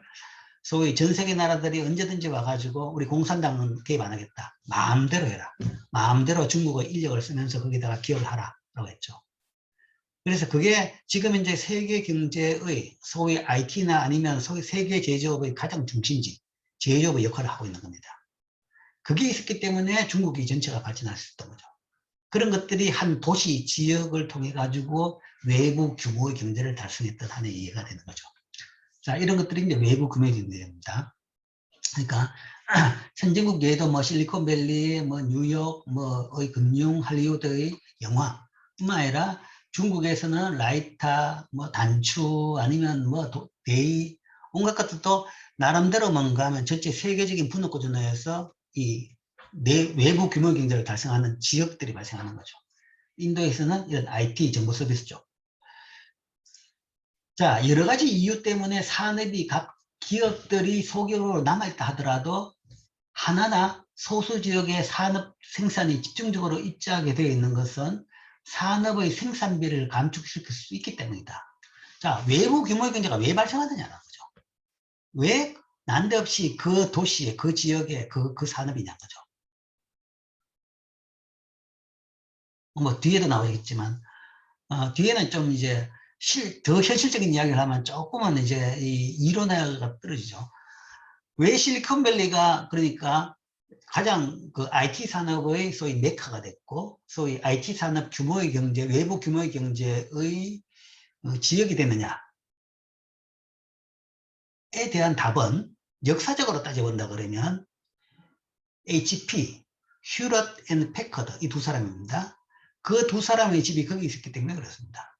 소위 전 세계 나라들이 언제든지 와가지고 우리 공산당은 개입 안 하겠다. 마음대로 해라. 마음대로 중국의 인력을 쓰면서 거기다가 기여를 하라라고 했죠. 그래서 그게 지금 이제 세계 경제의 소위 IT나 아니면 소위 세계 제조업의 가장 중심지, 제조업의 역할을 하고 있는 겁니다. 그게 있었기 때문에 중국이 전체가 발전할 수 있었던 거죠. 그런 것들이 한 도시, 지역을 통해 가지고 외부 규모의 경제를 달성했던 하나의 이해가 되는 거죠. 자, 이런 것들이 이제 외부 규모의 경제입니다. 그러니까 선진국 외에도 뭐 실리콘밸리, 뭐 뉴욕, 뭐의 금융, 할리우드의 영화뿐만 아니라 중국에서는 라이타, 뭐 단추, 아니면 뭐 데이, 온갖 것들도 나름대로 뭔가 하면 전체 세계적인 분업구조내에서 이 외부 규모 경제를 달성하는 지역들이 발생하는 거죠. 인도에서는 이런 IT 정보 서비스 쪽. 자, 여러 가지 이유 때문에 산업이 각 기업들이 소규모로 남아있다 하더라도 하나나 소수 지역의 산업 생산이 집중적으로 입지하게 되어 있는 것은 산업의 생산비를 감축시킬 수 있기 때문이다. 자, 외부 규모의 경제가 왜 발생하느냐는 거죠. 왜 난데없이 그 도시에, 그 지역에 그 산업이냐는 거죠. 뭐 뒤에도 나오겠지만 뒤에는 좀 이제 더 현실적인 이야기를 하면 조금은 이제 이 이론화가 떨어지죠. 왜 실리콘밸리가 그러니까 가장 그 IT 산업의 소위 메카가 됐고, 소위 IT 산업 규모의 경제, 외부 규모의 경제의 지역이 되느냐에 대한 답은 역사적으로 따져본다 그러면 HP, 휴럿 앤 패커드 이 두 사람입니다. 그 두 사람의 집이 거기 있었기 때문에 그렇습니다.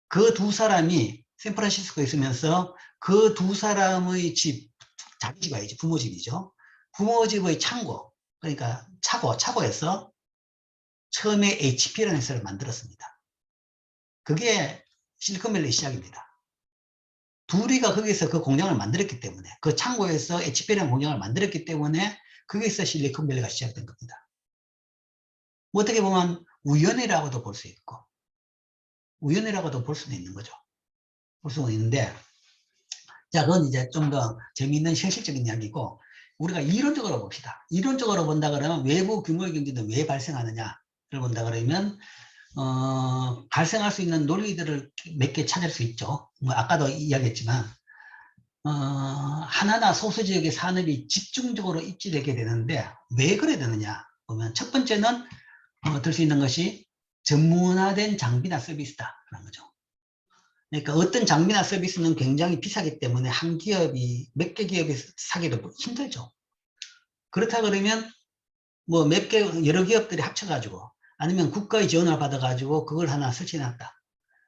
그 두 사람이 샌프란시스코에 있으면서 그 두 사람의 집, 자기 집 아니지, 부모 집이죠. 부모 집의 창고, 그러니까 차고에서 처음에 HP라는 회사를 만들었습니다. 그게 실리콘밸리 시작입니다. 둘이가 거기서 그 공장을 만들었기 때문에, 그 창고에서 HP라는 공장을 만들었기 때문에 거기서 실리콘밸리가 시작된 겁니다. 뭐 어떻게 보면 우연이라고도 볼 수 있고, 우연이라고도 볼 수는 있는 거죠. 볼 수는 있는데, 자, 그건 이제 좀 더 재미있는 현실적인 이야기고, 우리가 이론적으로 봅시다. 이론적으로 본다 그러면 외부 규모의 경제는 왜 발생하느냐를 본다 그러면, 발생할 수 있는 논리들을 몇 개 찾을 수 있죠. 뭐 아까도 이야기했지만, 하나나 소수 지역의 산업이 집중적으로 입지되게 되는데, 왜 그래 되느냐 보면, 첫 번째는, 들 수 있는 것이 전문화된 장비나 서비스다라는 거죠. 그러니까 어떤 장비나 서비스는 굉장히 비싸기 때문에 한 기업이 몇 개 기업이 사기도 힘들죠. 그렇다 그러면 뭐 몇 개 여러 기업들이 합쳐가지고 아니면 국가의 지원을 받아가지고 그걸 하나 설치해놨다.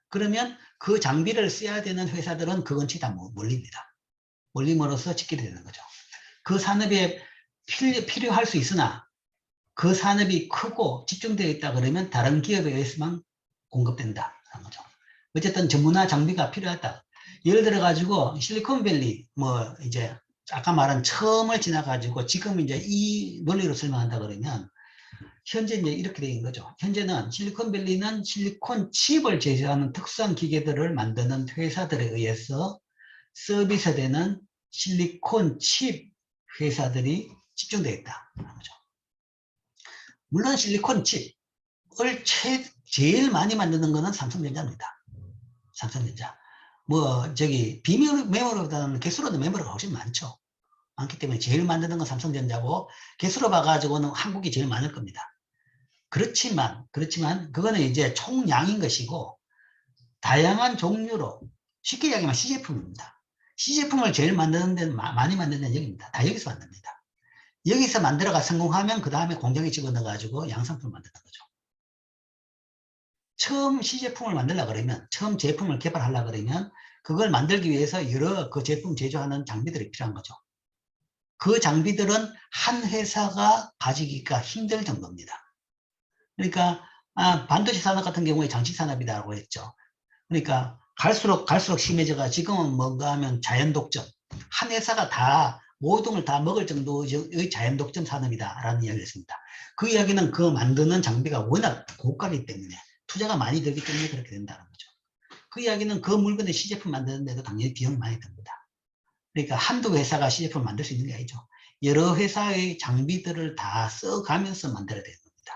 그러면 그 장비를 써야 되는 회사들은 그 근처에 다 몰립니다. 몰림으로써 짓게 되는 거죠. 그 산업에 필요할 수 있으나 그 산업이 크고 집중되어 있다 그러면 다른 기업에 의해서만 공급된다는 거죠. 어쨌든 전문화 장비가 필요하다. 예를 들어 가지고 실리콘밸리 뭐 이제 아까 말한 처음을 지나 가지고 지금 이제 이 논리로 설명한다 그러면 현재 이제 이렇게 되어 있는 거죠. 현재는 실리콘밸리는 실리콘 칩을 제조하는 특수한 기계들을 만드는 회사들에 의해서 서비스되는 실리콘 칩 회사들이 집중되어 있다는 거죠. 물론 실리콘 칩을 제일 많이 만드는 거는 삼성전자입니다. 삼성전자. 뭐 저기 비메모리보다는 개수로는 메모리가 훨씬 많죠. 많기 때문에 제일 만드는 건 삼성전자고 개수로 봐가지고는 한국이 제일 많을 겁니다. 그렇지만 그거는 이제 총량인 것이고 다양한 종류로 쉽게 이야기하면 시제품입니다. 시제품을 제일 만드는 데는 많이 만드는 데는 여기입니다. 다 여기서 만듭니다. 여기서 만들어가 성공하면 그 다음에 공장에 집어넣어가지고 양산품을 만드는 거죠. 처음 시제품을 만들려고 그러면, 처음 제품을 개발하려고 그러면 그걸 만들기 위해서 여러 그 제품 제조하는 장비들이 필요한 거죠. 그 장비들은 한 회사가 가지기가 힘들 정도입니다. 그러니까 반도체 산업 같은 경우에 장치 산업이라고 했죠. 그러니까 갈수록 심해져가 지금은 뭔가 하면 자연 독점. 한 회사가 다 모든 걸 다 먹을 정도의 자연 독점 산업이다라는 이야기를 했습니다. 그 이야기는 그 만드는 장비가 워낙 고가이기 때문에 투자가 많이 들기 때문에 그렇게 된다는 거죠. 그 이야기는 그 물건의 시제품 만드는 데도 당연히 비용이 많이 듭니다. 그러니까 한두 회사가 시제품을 만들 수 있는 게 아니죠. 여러 회사의 장비들을 다 써가면서 만들어야 되는 겁니다.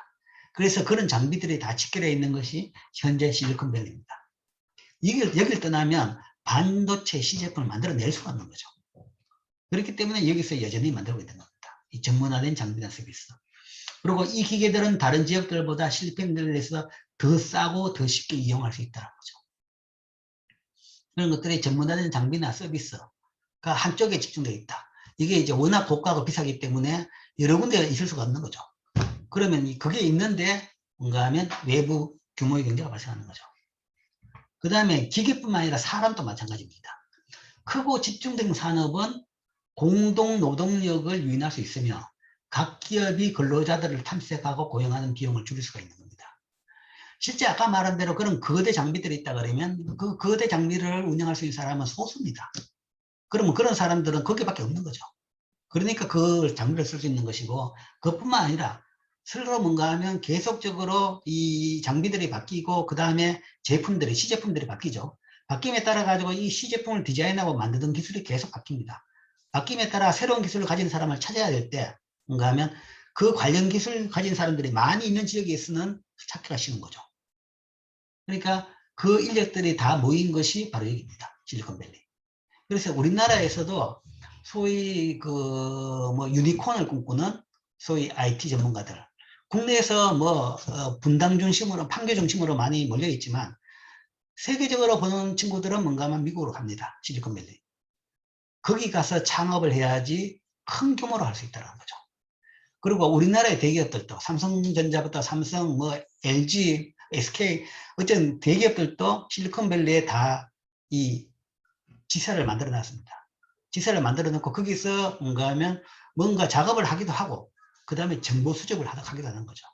그래서 그런 장비들이 다 집결되어 있는 것이 현재 실리콘밸리입니다. 여기를 떠나면 반도체 시제품을 만들어낼 수가 없는 거죠. 그렇기 때문에 여기서 여전히 만들고 있는 겁니다. 이 전문화된 장비나 서비스. 그리고 이 기계들은 다른 지역들보다 실리콘밸리에서 더 싸고 더 쉽게 이용할 수 있다는 거죠. 그런 것들이 전문화된 장비나 서비스가 한쪽에 집중되어 있다. 이게 이제 워낙 고가고 비싸기 때문에 여러 군데에 있을 수가 없는 거죠. 그러면 그게 있는데 뭔가 하면 외부 규모의 경제가 발생하는 거죠. 그 다음에 기계뿐만 아니라 사람도 마찬가지입니다. 크고 집중된 산업은 공동 노동력을 유인할 수 있으며 각 기업이 근로자들을 탐색하고 고용하는 비용을 줄일 수가 있는 겁니다. 실제 아까 말한 대로 그런 거대 장비들이 있다 그러면 그 거대 장비를 운영할 수 있는 사람은 소수입니다. 그러면 그런 사람들은 거기밖에 없는 거죠. 그러니까 그 장비를 쓸 수 있는 것이고 그것뿐만 아니라 서로 뭔가 하면 계속적으로 이 장비들이 바뀌고 그 다음에 시제품들이 바뀌죠. 바뀜에 따라 가지고 이 시제품을 디자인하고 만드는 기술이 계속 바뀝니다. 바뀜에 따라 새로운 기술을 가진 사람을 찾아야 될 때 뭔가 하면 그 관련 기술 가진 사람들이 많이 있는 지역에서는 찾기가 쉬운 거죠. 그러니까 그 인력들이 다 모인 것이 바로 여기입니다. 실리콘밸리. 그래서 우리나라에서도 소위 그 뭐 유니콘을 꿈꾸는 소위 IT 전문가들, 국내에서 뭐 분당 중심으로 판교 중심으로 많이 몰려 있지만 세계적으로 보는 친구들은 뭔가 하면 미국으로 갑니다. 실리콘밸리. 거기 가서 창업을 해야지 큰 규모로 할 수 있다는 거죠. 그리고 우리나라의 대기업들도 삼성전자부터 삼성, 뭐 LG, SK 어쨌든 대기업들도 실리콘밸리에 다 이 지사를 만들어 놨습니다. 지사를 만들어 놓고 거기서 뭔가 하면 뭔가 작업을 하기도 하고 그 다음에 정보 수집을 하기도 하는 거죠.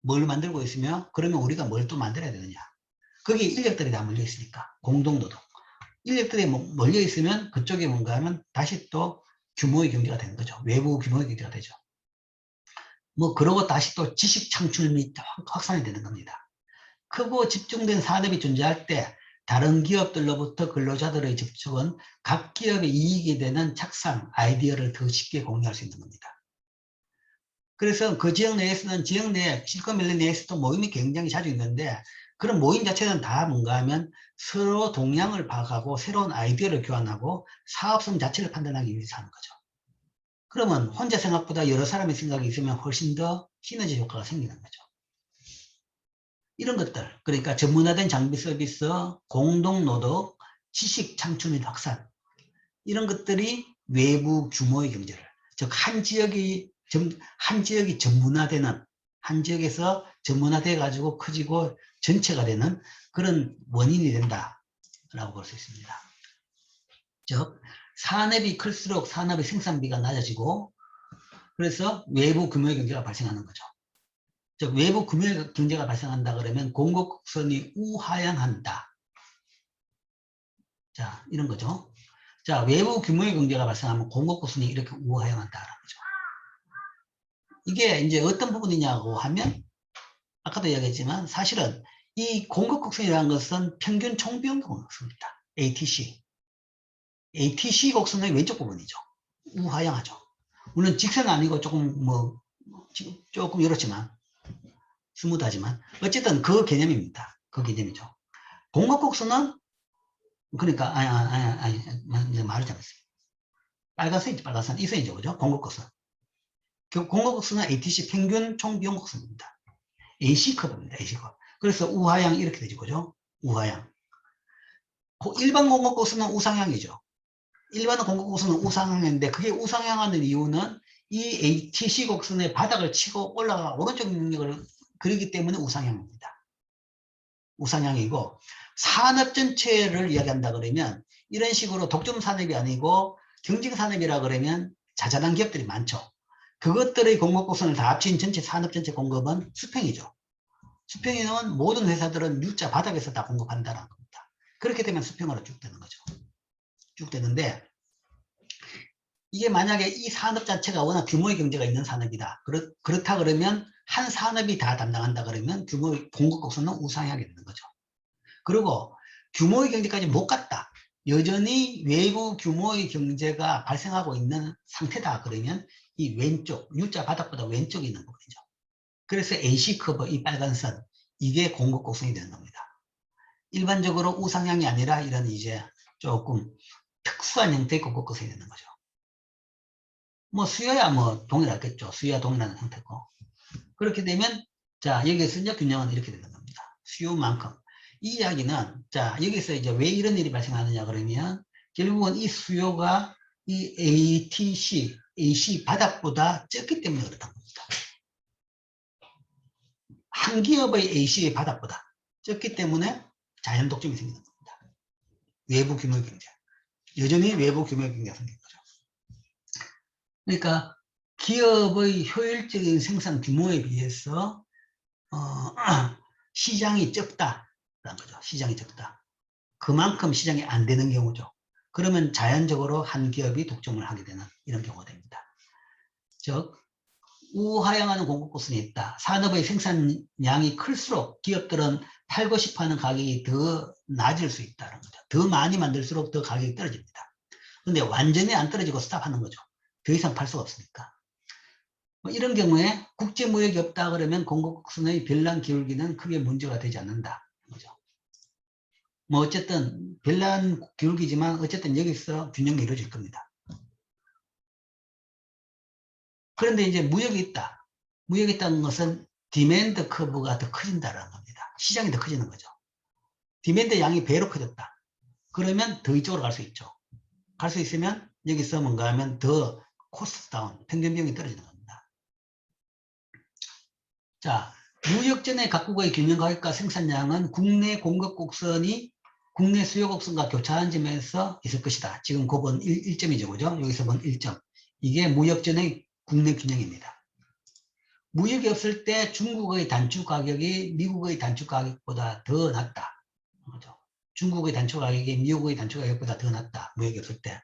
뭘 만들고 있으면 그러면 우리가 뭘 또 만들어야 되느냐. 거기에 인력들이 다 몰려 있으니까 공동노동. 인력들이 몰려 있으면 그쪽에 뭔가 하면 다시 또 규모의 경제가 되는 거죠. 외부 규모의 경제가 되죠. 뭐 그러고 다시 또 지식 창출 및 확산이 되는 겁니다. 크고 집중된 산업이 존재할 때 다른 기업들로부터 근로자들의 접촉은 각 기업의 이익이 되는 착상, 아이디어를 더 쉽게 공유할 수 있는 겁니다. 그래서 그 지역 내에서는 지역 내 실리콘밸리 내에서도 모임이 굉장히 자주 있는데 그런 모임 자체는 다 뭔가 하면 서로 동향을 파악하고 새로운 아이디어를 교환하고 사업성 자체를 판단하기 위해서 하는 거죠. 그러면 혼자 생각보다 여러 사람의 생각이 있으면 훨씬 더 시너지 효과가 생기는 거죠. 이런 것들, 그러니까 전문화된 장비 서비스, 공동노동, 지식 창출 및 확산, 이런 것들이 외부 규모의 경제를, 즉 한 지역이 전문화되는, 한 지역에서 전문화돼 가지고 커지고 전체가 되는 그런 원인이 된다라고 볼 수 있습니다. 즉 산업이 클수록 산업의 생산비가 낮아지고 그래서 외부 규모의 경제가 발생하는 거죠. 즉 외부 규모의 경제가 발생한다 그러면 공급선이 우하향한다. 자, 이런 거죠. 자, 외부 규모의 경제가 발생하면 공급선이 이렇게 우하향한다라는 거죠. 이게 이제 어떤 부분이냐고 하면 아까도 이야기했지만 사실은 이 공급곡선이라는 것은 평균 총비용 곡선입니다. ATC. ATC 곡선의 왼쪽 부분이죠. 우하향하죠. 물론 직선은 아니고 조금 조금 이렇지만 스무드하지만 어쨌든 그 개념입니다. 그 개념이죠. 공급곡선은 그러니까 이제 말을 잘했어요. 빨간선이죠. 빨간선. 이 선이죠. 그죠? 공급곡선. 공급곡선은 ATC 평균 총비용 곡선입니다. AC컵입니다. AC컵. 그래서 우하향 이렇게 되죠. 그죠? 우하향. 일반 공급곡선은 우상향이죠. 일반 공급곡선은 우상향인데 그게 우상향하는 이유는 이 ATC 곡선의 바닥을 치고 올라가 오른쪽 능력을 그리기 때문에 우상향입니다. 우상향이고 산업 전체를 이야기한다 그러면 이런 식으로 독점 산업이 아니고 경쟁 산업이라 그러면 자잘한 기업들이 많죠. 그것들의 공급곡선을 다 합친 전체 산업 전체 공급은 수평이죠. 수평이는 모든 회사들은 U자 바닥에서 다 공급한다는 겁니다. 그렇게 되면 수평으로 쭉 되는 거죠. 쭉 되는데 이게 만약에 이 산업 자체가 워낙 규모의 경제가 있는 산업이다. 그렇다 그러면 한 산업이 다 담당한다 그러면 규모의 공급곡선은 우상향하게 되는 거죠. 그리고 규모의 경제까지 못 갔다. 여전히 외부 규모의 경제가 발생하고 있는 상태다. 그러면 이 왼쪽, U자 바닥보다 왼쪽에 있는 부분이죠. 그래서 AC커브, 이 빨간 선, 이게 공급곡선이 되는 겁니다. 일반적으로 우상향이 아니라 이런 이제 조금 특수한 형태의 공급곡선이 되는 거죠. 뭐 수요야 뭐 동일하겠죠. 수요야 동일한 형태고. 그렇게 되면 자 여기에서 이제 균형은 이렇게 되는 겁니다. 수요만큼. 이 이야기는 자 여기서 이제 왜 이런 일이 발생하느냐 그러면 결국은 이 수요가 이 ATC, AC 바닥보다 적기 때문에 그렇다는 겁니다. 한 기업의 AC의 바닥보다 적기 때문에 자연 독점이 생기는 겁니다. 외부 규모의 경제. 여전히 외부 규모의 경제가 생기는 거죠. 그러니까 기업의 효율적인 생산 규모에 비해서 시장이 적다라는 거죠. 시장이 적다. 그만큼 시장이 안 되는 경우죠. 그러면 자연적으로 한 기업이 독점을 하게 되는 이런 경우가 됩니다. 즉 우하향하는 공급곡선이 있다. 산업의 생산량이 클수록 기업들은 팔고 싶어하는 가격이 더 낮을 수 있다는 거죠. 더 많이 만들수록 더 가격이 떨어집니다. 그런데 완전히 안 떨어지고 스탑하는 거죠. 더 이상 팔 수가 없으니까. 뭐 이런 경우에 국제무역이 없다 그러면 공급곡선의 별난 기울기는 크게 문제가 되지 않는다. 그죠? 뭐 어쨌든 별난 기울기지만 어쨌든 여기서 균형이 이루어질 겁니다. 그런데 이제 무역이 있다. 무역이 있다는 것은 디맨드 커브가 더 커진다는 겁니다. 시장이 더 커지는 거죠. 디맨드 양이 배로 커졌다. 그러면 더 이쪽으로 갈 수 있죠. 갈 수 있으면 여기서 뭔가 하면 더 코스트 다운, 평균 비용이 떨어지는 겁니다. 자, 무역전의 각국의 균형 가격과 생산량은 국내 공급 곡선이 국내 수요 곡선과 교차한 점에서 있을 것이다. 지금 그건 1점이죠. 그죠? 여기서 본 1점. 이게 무역전의 국내 균형입니다. 무역이 없을 때 중국의 단축 가격이 미국의 단축 가격보다 더 낮다. 그죠? 중국의 단축 가격이 미국의 단축 가격보다 더 낮다. 무역이 없을 때.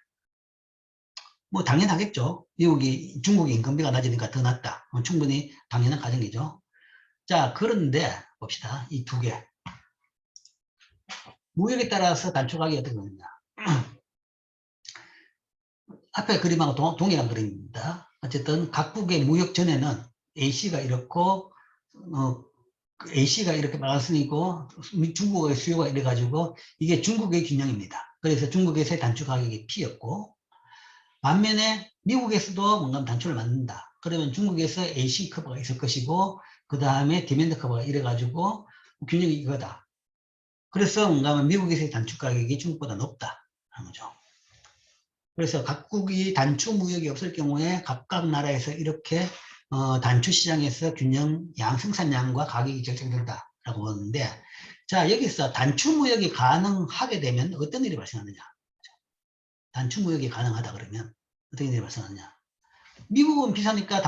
뭐 당연하겠죠. 중국이 인건비가 낮으니까 더 낮다. 충분히 당연한 가정이죠. 자, 그런데 봅시다. 이 두 개. 무역에 따라서 단축 가격이 어떻게 되느냐. 앞에 그림하고 동일한 그림입니다. 어쨌든 각국의 무역 전에는 A씨가 이렇고 A씨가 이렇게 마가슨이고 중국의 수요가 이래가지고 이게 중국의 균형입니다. 그래서 중국에서의 단축 가격이 P였고 반면에 미국에서도 뭔가 단축을 만든다. 그러면 중국에서 AC 커브가 있을 것이고 그 다음에 디맨드 커브가 이래가지고 균형이 이거다. 그래서 뭔가 미국에서의 단축 가격이 중국보다 높다 하는 거죠. 그래서 각국이 단축 무역이 없을 경우에 각각 나라에서 이렇게 단축 시장에서 균형 양 생산량과 가격이 결정된다라고 보는데, 자, 여기서 단축 무역이 가능하게 되면 어떤 일이 발생하느냐. 단축 무역이 가능하다 그러면 어떤 일이 발생하느냐. 미국은 비싸니까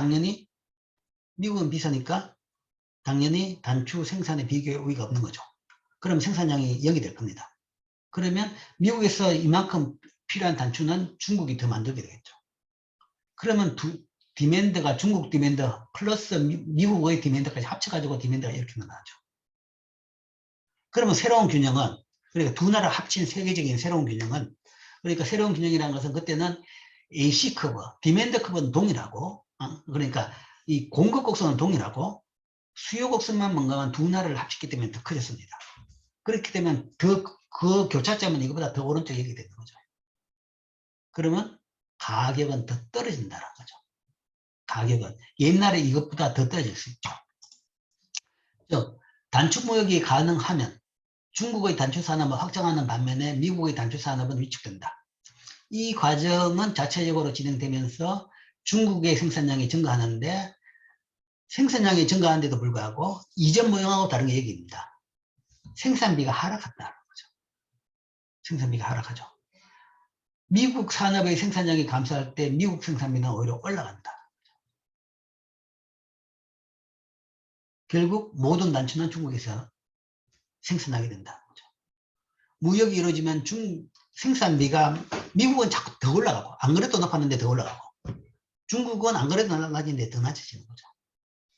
당연히 단축 생산에 비교의 우위가 없는 거죠. 그럼 생산량이 0이 될 겁니다. 그러면 미국에서 이만큼 필요한 단추는 중국이 더 만들게 되겠죠. 그러면 디맨드가 중국 디맨드 플러스 미국의 디맨드까지 합쳐가지고 디맨드가 이렇게 나죠. 그러면 새로운 균형은, 그러니까 두 나라 합친 세계적인 새로운 균형은, 그러니까 새로운 균형이라는 것은 그때는 AC 커브, 디맨드 커브는 동일하고, 그러니까 이 공급 곡선은 동일하고 수요 곡선만 뭔가만 두 나라를 합쳤기 때문에 더 커졌습니다. 그렇기 때문에 그 교차점은 이거보다 더 오른쪽에 이렇게 되는 거죠. 그러면 가격은 더 떨어진다는 거죠. 가격은 옛날에 이것보다 더 떨어질 수 있죠. 즉 단축 무역이 가능하면 중국의 단축 산업을 확장하는 반면에 미국의 단축 산업은 위축된다. 이 과정은 자체적으로 진행되면서 중국의 생산량이 증가하는데 생산량이 증가하는데도 불구하고 이전 모형하고 다른 게 여기입니다. 생산비가 하락한다는 거죠. 생산비가 하락하죠. 미국 산업의 생산량이 감소할 때 미국 생산비는 오히려 올라간다. 결국 모든 단추는 중국에서 생산하게 된다는 거죠. 무역이 이루어지면 생산비가 미국은 자꾸 더 올라가고 안 그래도 높았는데 더 올라가고 중국은 안 그래도 낮은데 더 낮아지는 거죠.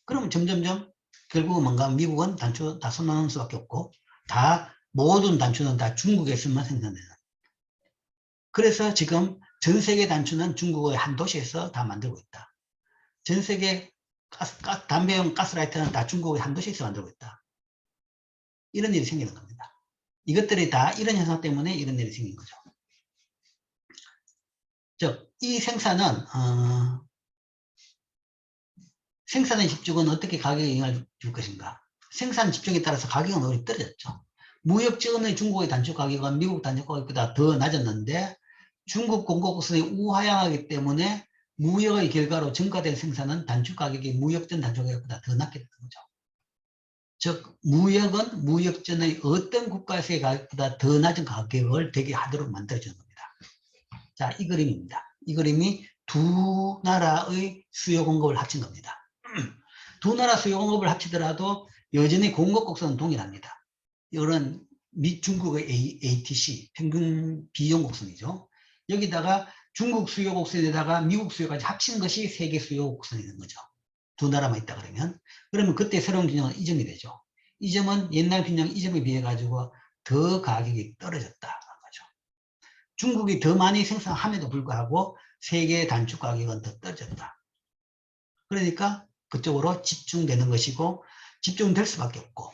그러면 점점점 결국은 뭔가 미국은 단추 다 선언하는 수밖에 없고 모든 단추는 다 중국에서만 생산되는. 그래서 지금 전 세계 단추는 중국의 한 도시에서 다 만들고 있다. 전 세계 담배용 가스라이터는 다 중국의 한 도시에서 만들고 있다. 이런 일이 생기는 겁니다. 이것들이 다 이런 현상 때문에 이런 일이 생긴 거죠. 즉, 이 생산의 집중은 어떻게 가격에 영향을 줄 것인가? 생산 집중에 따라서 가격은 오히려 떨어졌죠. 무역전의 중국의 단축 가격은 미국 단축 가격보다 더 낮았는데 중국 공급국선이 우하향하기 때문에 무역의 결과로 증가된 생산은 단축 가격이 무역전 단축 가격보다 더 낮게 되는 거죠. 즉 무역은 무역전의 어떤 국가에서의 가격보다 더 낮은 가격을 되게 하도록 만들어주는 겁니다. 자, 이 그림입니다. 이 그림이 두 나라의 수요 공급을 합친 겁니다. 두 나라 수요 공급을 합치더라도 여전히 공급 곡선은 동일합니다. 이런 중국의 ATC 평균 비용 곡선이죠. 여기다가 중국 수요 곡선에다가 미국 수요까지 합친 것이 세계 수요 곡선이 되는 거죠. 두 나라만 있다 그러면 그때 새로운 균형은 이 점이 되죠. 이 점은 옛날 균형 이 점에 비해 가지고 더 가격이 떨어졌다는 거죠. 중국이 더 많이 생산함에도 불구하고 세계 단축 가격은 더 떨어졌다. 그러니까 그쪽으로 집중되는 것이고 집중될 수밖에 없고,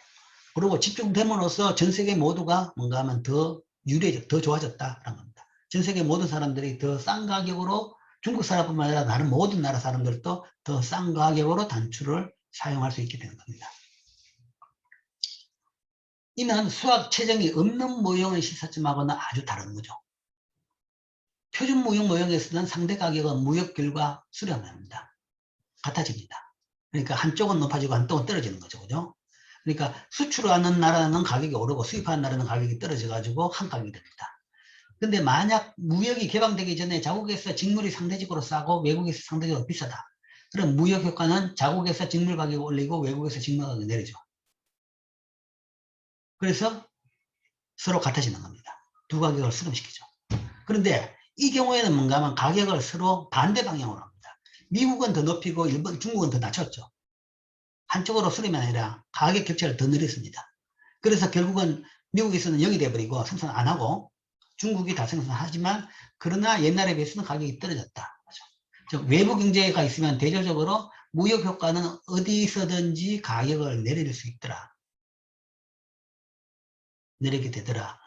그리고 집중됨으로써 전 세계 모두가 뭔가 하면 더 유리해져, 더 좋아졌다라는 겁니다. 전 세계 모든 사람들이 더 싼 가격으로 중국 사람뿐만 아니라 다른 모든 나라 사람들도 더 싼 가격으로 단추를 사용할 수 있게 되는 겁니다. 이는 수학 체정이 없는 모형의 시사점하고는 아주 다른 거죠. 표준 무역 모형에서는 상대 가격은 무역 결과 수렴합니다. 같아집니다. 그러니까 한쪽은 높아지고 한쪽은 떨어지는 거죠. 그죠? 그러니까 수출하는 나라는 가격이 오르고 수입하는 나라는 가격이 떨어져가지고 한 가격이 됩니다. 근데 만약 무역이 개방되기 전에 자국에서 직물이 상대적으로 싸고 외국에서 상대적으로 비싸다. 그럼 무역 효과는 자국에서 직물 가격이 올리고 외국에서 직물 가격이 내리죠. 그래서 서로 같아지는 겁니다. 두 가격을 수렴시키죠. 그런데 이 경우에는 뭔가 하면 가격을 서로 반대 방향으로 합니다. 미국은 더 높이고 중국은 더 낮췄죠. 한쪽으로 수렴이 아니라 가격 격차를 더 늘렸습니다. 그래서 결국은 미국에서는 0이 돼버리고 생산 안 하고 중국이 다 생산하지만 그러나 옛날에 비해서는 가격이 떨어졌다. 즉 외부 경제가 있으면 대조적으로 무역 효과는 어디서든지 가격을 내릴 수 있더라. 내리게 되더라.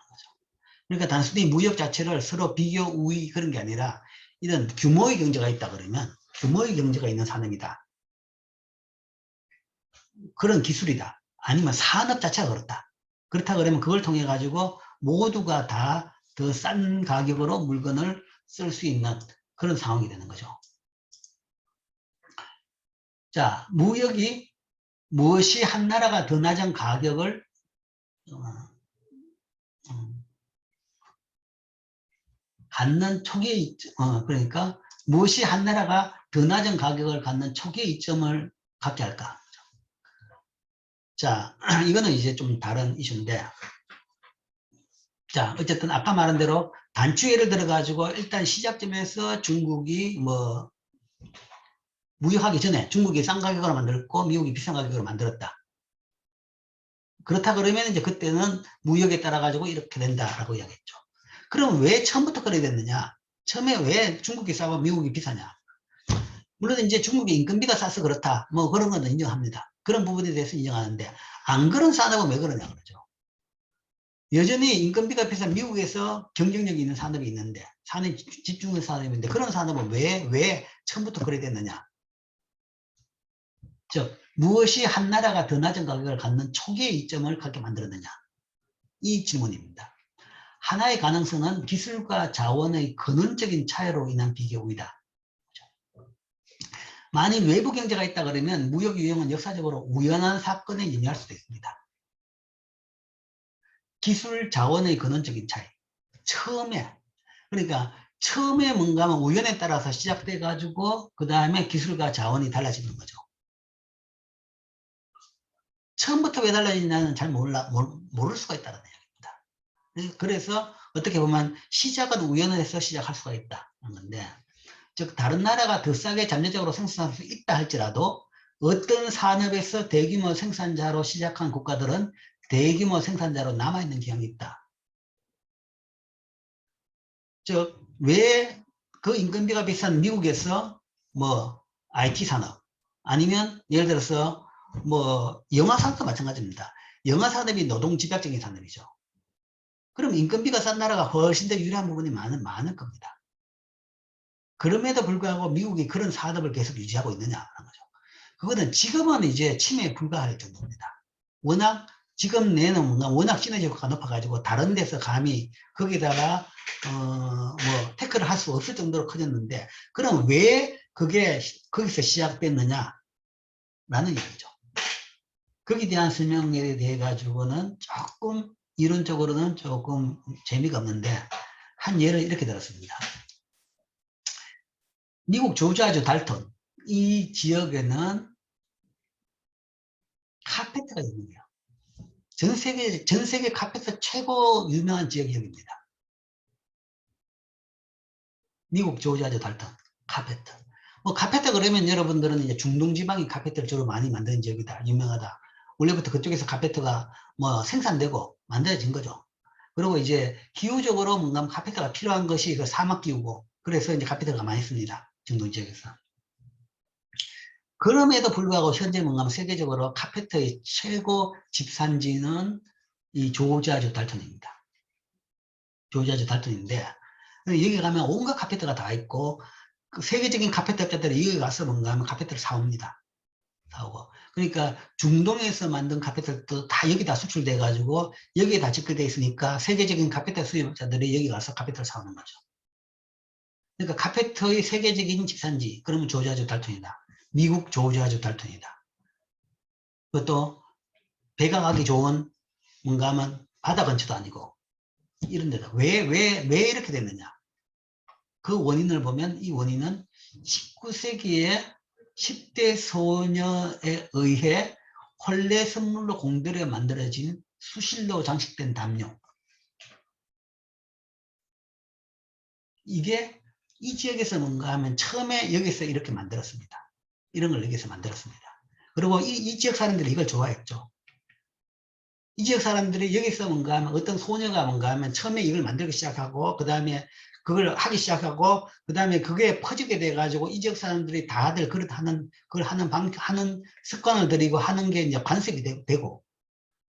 그러니까 단순히 무역 자체를 서로 비교 우위 그런 게 아니라 이런 규모의 경제가 있다 그러면 규모의 경제가 있는 산업이다. 그런 기술이다. 아니면 산업 자체가 그렇다. 그렇다 그러면 그걸 통해 가지고 모두가 다 더 싼 가격으로 물건을 쓸 수 있는 그런 상황이 되는 거죠. 자, 무역이 무엇이 한 나라가 더 낮은 가격을 갖는 초기의 이점, 그러니까 무엇이 한 나라가 더 낮은 가격을 갖는 초기의 이점을 갖게 할까? 자, 이거는 이제 좀 다른 이슈인데, 자, 어쨌든 아까 말한 대로 단추 예를 들어 가지고 일단 시작점에서 중국이 뭐 무역하기 전에 중국이 싼 가격으로 만들었고 미국이 비싼 가격으로 만들었다. 그렇다 그러면 이제 그때는 무역에 따라 가지고 이렇게 된다라고 이야기했죠. 그럼 왜 처음부터 그래 됐느냐? 처음에 왜 중국이 싸고 미국이 비싸냐? 물론 이제 중국이 인건비가 싸서 그렇다. 뭐 그런 건 인정합니다. 그런 부분에 대해서 인정하는데 안 그런 산업은 왜 그러냐 그러죠. 여전히 인건비가 비싼 미국에서 경쟁력이 있는 산업이 있는데 산업 집중된 산업인데 그런 산업은 왜 처음부터 그래 됐느냐? 즉 무엇이 한 나라가 더 낮은 가격을 갖는 초기의 이점을 갖게 만들었느냐? 이 질문입니다. 하나의 가능성은 기술과 자원의 근원적인 차이로 인한 비교우이다. 만일 외부 경제가 있다 그러면 무역 유형은 역사적으로 우연한 사건에 의미할 수도 있습니다. 기술 자원의 근원적인 차이. 그러니까 처음에 뭔가 하면 우연에 따라서 시작돼 가지고 그 다음에 기술과 자원이 달라지는 거죠. 처음부터 왜 달라지냐는 잘 모를 수가 있다는 얘기입니다. 그래서 어떻게 보면 시작은 우연에서 시작할 수가 있다는 건데, 즉 다른 나라가 더 싸게 잠재적으로 생산할 수 있다 할지라도 어떤 산업에서 대규모 생산자로 시작한 국가들은 대규모 생산자로 남아있는 경향이 있다. 즉 왜 그 인건비가 비싼 미국에서 뭐 IT 산업 아니면 예를 들어서 뭐 영화 산업도 마찬가지입니다. 영화 산업이 노동 집약적인 산업이죠. 그럼 인건비가 싼 나라가 훨씬 더 유리한 부분이 많을 겁니다. 그럼에도 불구하고 미국이 그런 산업을 계속 유지하고 있느냐는 거죠. 그거는 지금은 이제 침해에 불과할 정도입니다. 워낙 지금 내는 뭔가 워낙 시너지 효과가 높아가지고 다른 데서 감히 거기다가 뭐 태클을 할 수 없을 정도로 커졌는데 그럼 왜 그게 거기서 시작됐느냐 라는 얘기죠. 거기에 대한 설명에 대해 가지고는 조금 이론적으로는 조금 재미가 없는데 한 예를 이렇게 들었습니다. 미국 조지아주 달턴 이 지역에는 카페트가 유명해요. 전 세계 카페트 최고 유명한 지역이 여기입니다. 미국 조지아주 달턴 카페트. 뭐 카페트 그러면 여러분들은 이제 중동 지방이 카페트를 주로 많이 만드는 지역이다. 유명하다. 원래부터 그쪽에서 카페트가 뭐 생산되고 만들어진 거죠. 그리고 이제 기후적으로 뭔가 카페트가 필요한 것이 그 사막 기후고 그래서 이제 카페트가 많이 씁니다. 중동 지역에서. 그럼에도 불구하고 현재 뭔가 세계적으로 카페트의 최고 집산지는 이 조지아주 달턴입니다. 조지아주 달턴인데 여기 가면 온갖 카페트가 다 있고 그 세계적인 카피탈자들이 여기 가서 뭔가 하면 카피탈을 사옵니다. 사오고. 그러니까 중동에서 만든 카피탈도 다 여기다 수출돼 가지고 여기에 다 집결돼 있으니까 세계적인 카피탈 수입자들이 여기 가서 카피탈을 사오는 거죠. 그러니까 카피탈의 세계적인 집산지, 그러면 조지아주 달톤이다. 미국 조지아주 달톤이다. 그것도 배가 가기 좋은 뭔가 하면 바다 근처도 아니고 이런 데다. 왜 이렇게 됐느냐. 그 원인을 보면 이 원인은 19세기에 10대 소녀에 의해 혼례 선물로 공들여 만들어진 수실로 장식된 담요. 이게 이 지역에서 뭔가 하면 처음에 여기서 이렇게 만들었습니다. 이런 걸 여기서 만들었습니다. 그리고 이 지역 사람들이 이걸 좋아했죠. 이 지역 사람들이 여기서 뭔가 하면 어떤 소녀가 뭔가 하면 처음에 이걸 만들기 시작하고 그 다음에 그걸 하기 시작하고 그 다음에 그게 퍼지게 돼가지고 이 지역 사람들이 다들 그걸 하는 습관을 들이고 하는 게 이제 관습이 되고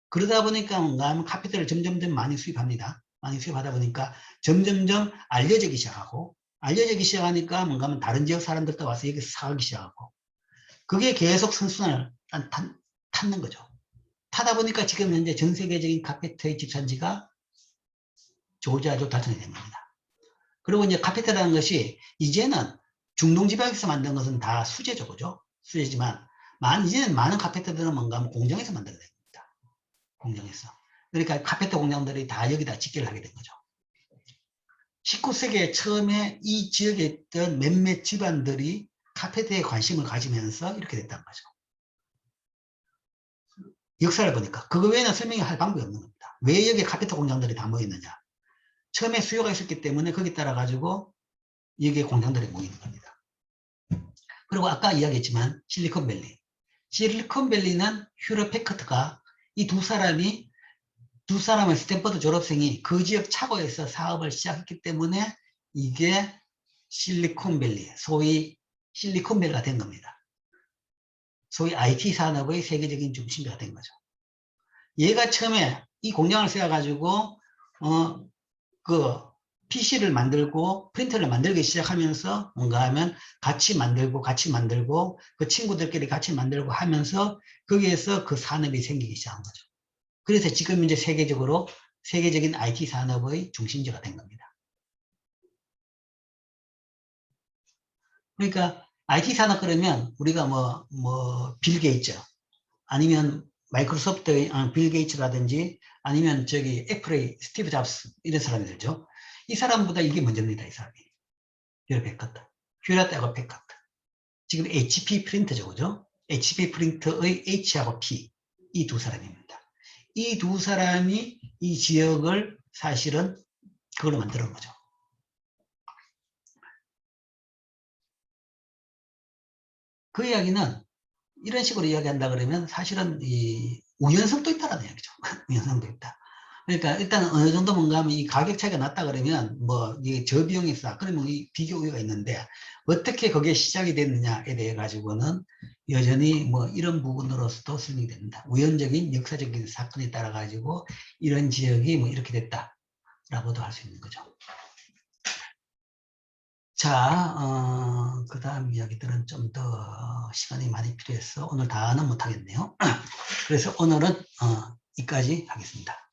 그러다 보니까 뭔가 하면 카피탈을 점점점 많이 수입합니다. 많이 수입하다 보니까 점점점 알려지기 시작하니까 뭔가 하면 다른 지역 사람들도 와서 여기서 사기 시작하고 그게 계속 선순환을 탔는 거죠. 타다 보니까 지금 현재 전 세계적인 카페트의 집산지가 조지아주 달톤이 된 겁니다. 그리고 이제 카페트라는 것이 이제는 중동 지방에서 만든 것은 다 수제죠, 그죠? 수제지만 이제는 많은 카페트들은 뭔가 공장에서 만들어야 됩니다. 공장에서. 그러니까 카페트 공장들이 다 여기다 집결을 하게 된 거죠. 19세기에 처음에 이 지역에 있던 몇몇 집안들이 카페트에 관심을 가지면서 이렇게 됐다는 거죠. 역사를 보니까 그거 외에는 설명할 방법이 없는 겁니다. 왜 여기에 카페트 공장들이 다 모였느냐. 처음에 수요가 있었기 때문에 거기 따라 가지고 여기에 공장들이 모이는 겁니다. 그리고 아까 이야기했지만 실리콘밸리는 휴러 패커트가 이 두 사람의 스탠퍼드 졸업생이 그 지역 차고에서 사업을 시작했기 때문에 이게 실리콘밸리, 소위 실리콘밸리가 된 겁니다. 소위 IT 산업의 세계적인 중심지가 된 거죠. 얘가 처음에 이 공장을 세워가지고 그 PC를 만들고 프린터를 만들기 시작하면서 뭔가 하면 같이 만들고 그 친구들끼리 같이 만들고 하면서 거기에서 그 산업이 생기기 시작한 거죠. 그래서 지금 이제 세계적인 IT 산업의 중심지가 된 겁니다. 그러니까 IT 산업 그러면 우리가 빌 게이츠 아니면 마이크로소프트의 빌 게이츠라든지 아니면 저기 애플의 스티브 잡스 이런 사람이 들죠. 이 사람보다 이게 먼저입니다. 이 사람이. 휴렛 패커트. 휴렛하고 패커트. 지금 HP 프린터죠. 그죠? HP 프린터의 H하고 P. 이 두 사람입니다. 이 두 사람이 이 지역을 사실은 그걸로 만들어 거죠. 그 이야기는 이런 식으로 이야기한다 그러면 사실은 이 우연성도 있다라는 얘기죠. 우연성도 있다. 그러니까 일단 어느 정도 뭔가 하면 이 가격 차이가 났다 그러면 이게 저비용이 싸. 그러면 이 비교 우위가 있는데 어떻게 그게 시작이 됐느냐에 대해 가지고는 여전히 이런 부분으로서도 설명이 됩니다. 우연적인 역사적인 사건에 따라 가지고 이런 지역이 이렇게 됐다라고도 할 수 있는 거죠. 자, 그 다음 이야기들은 좀 더 시간이 많이 필요해서 오늘 다는 못하겠네요. 그래서 오늘은 여기까지 하겠습니다.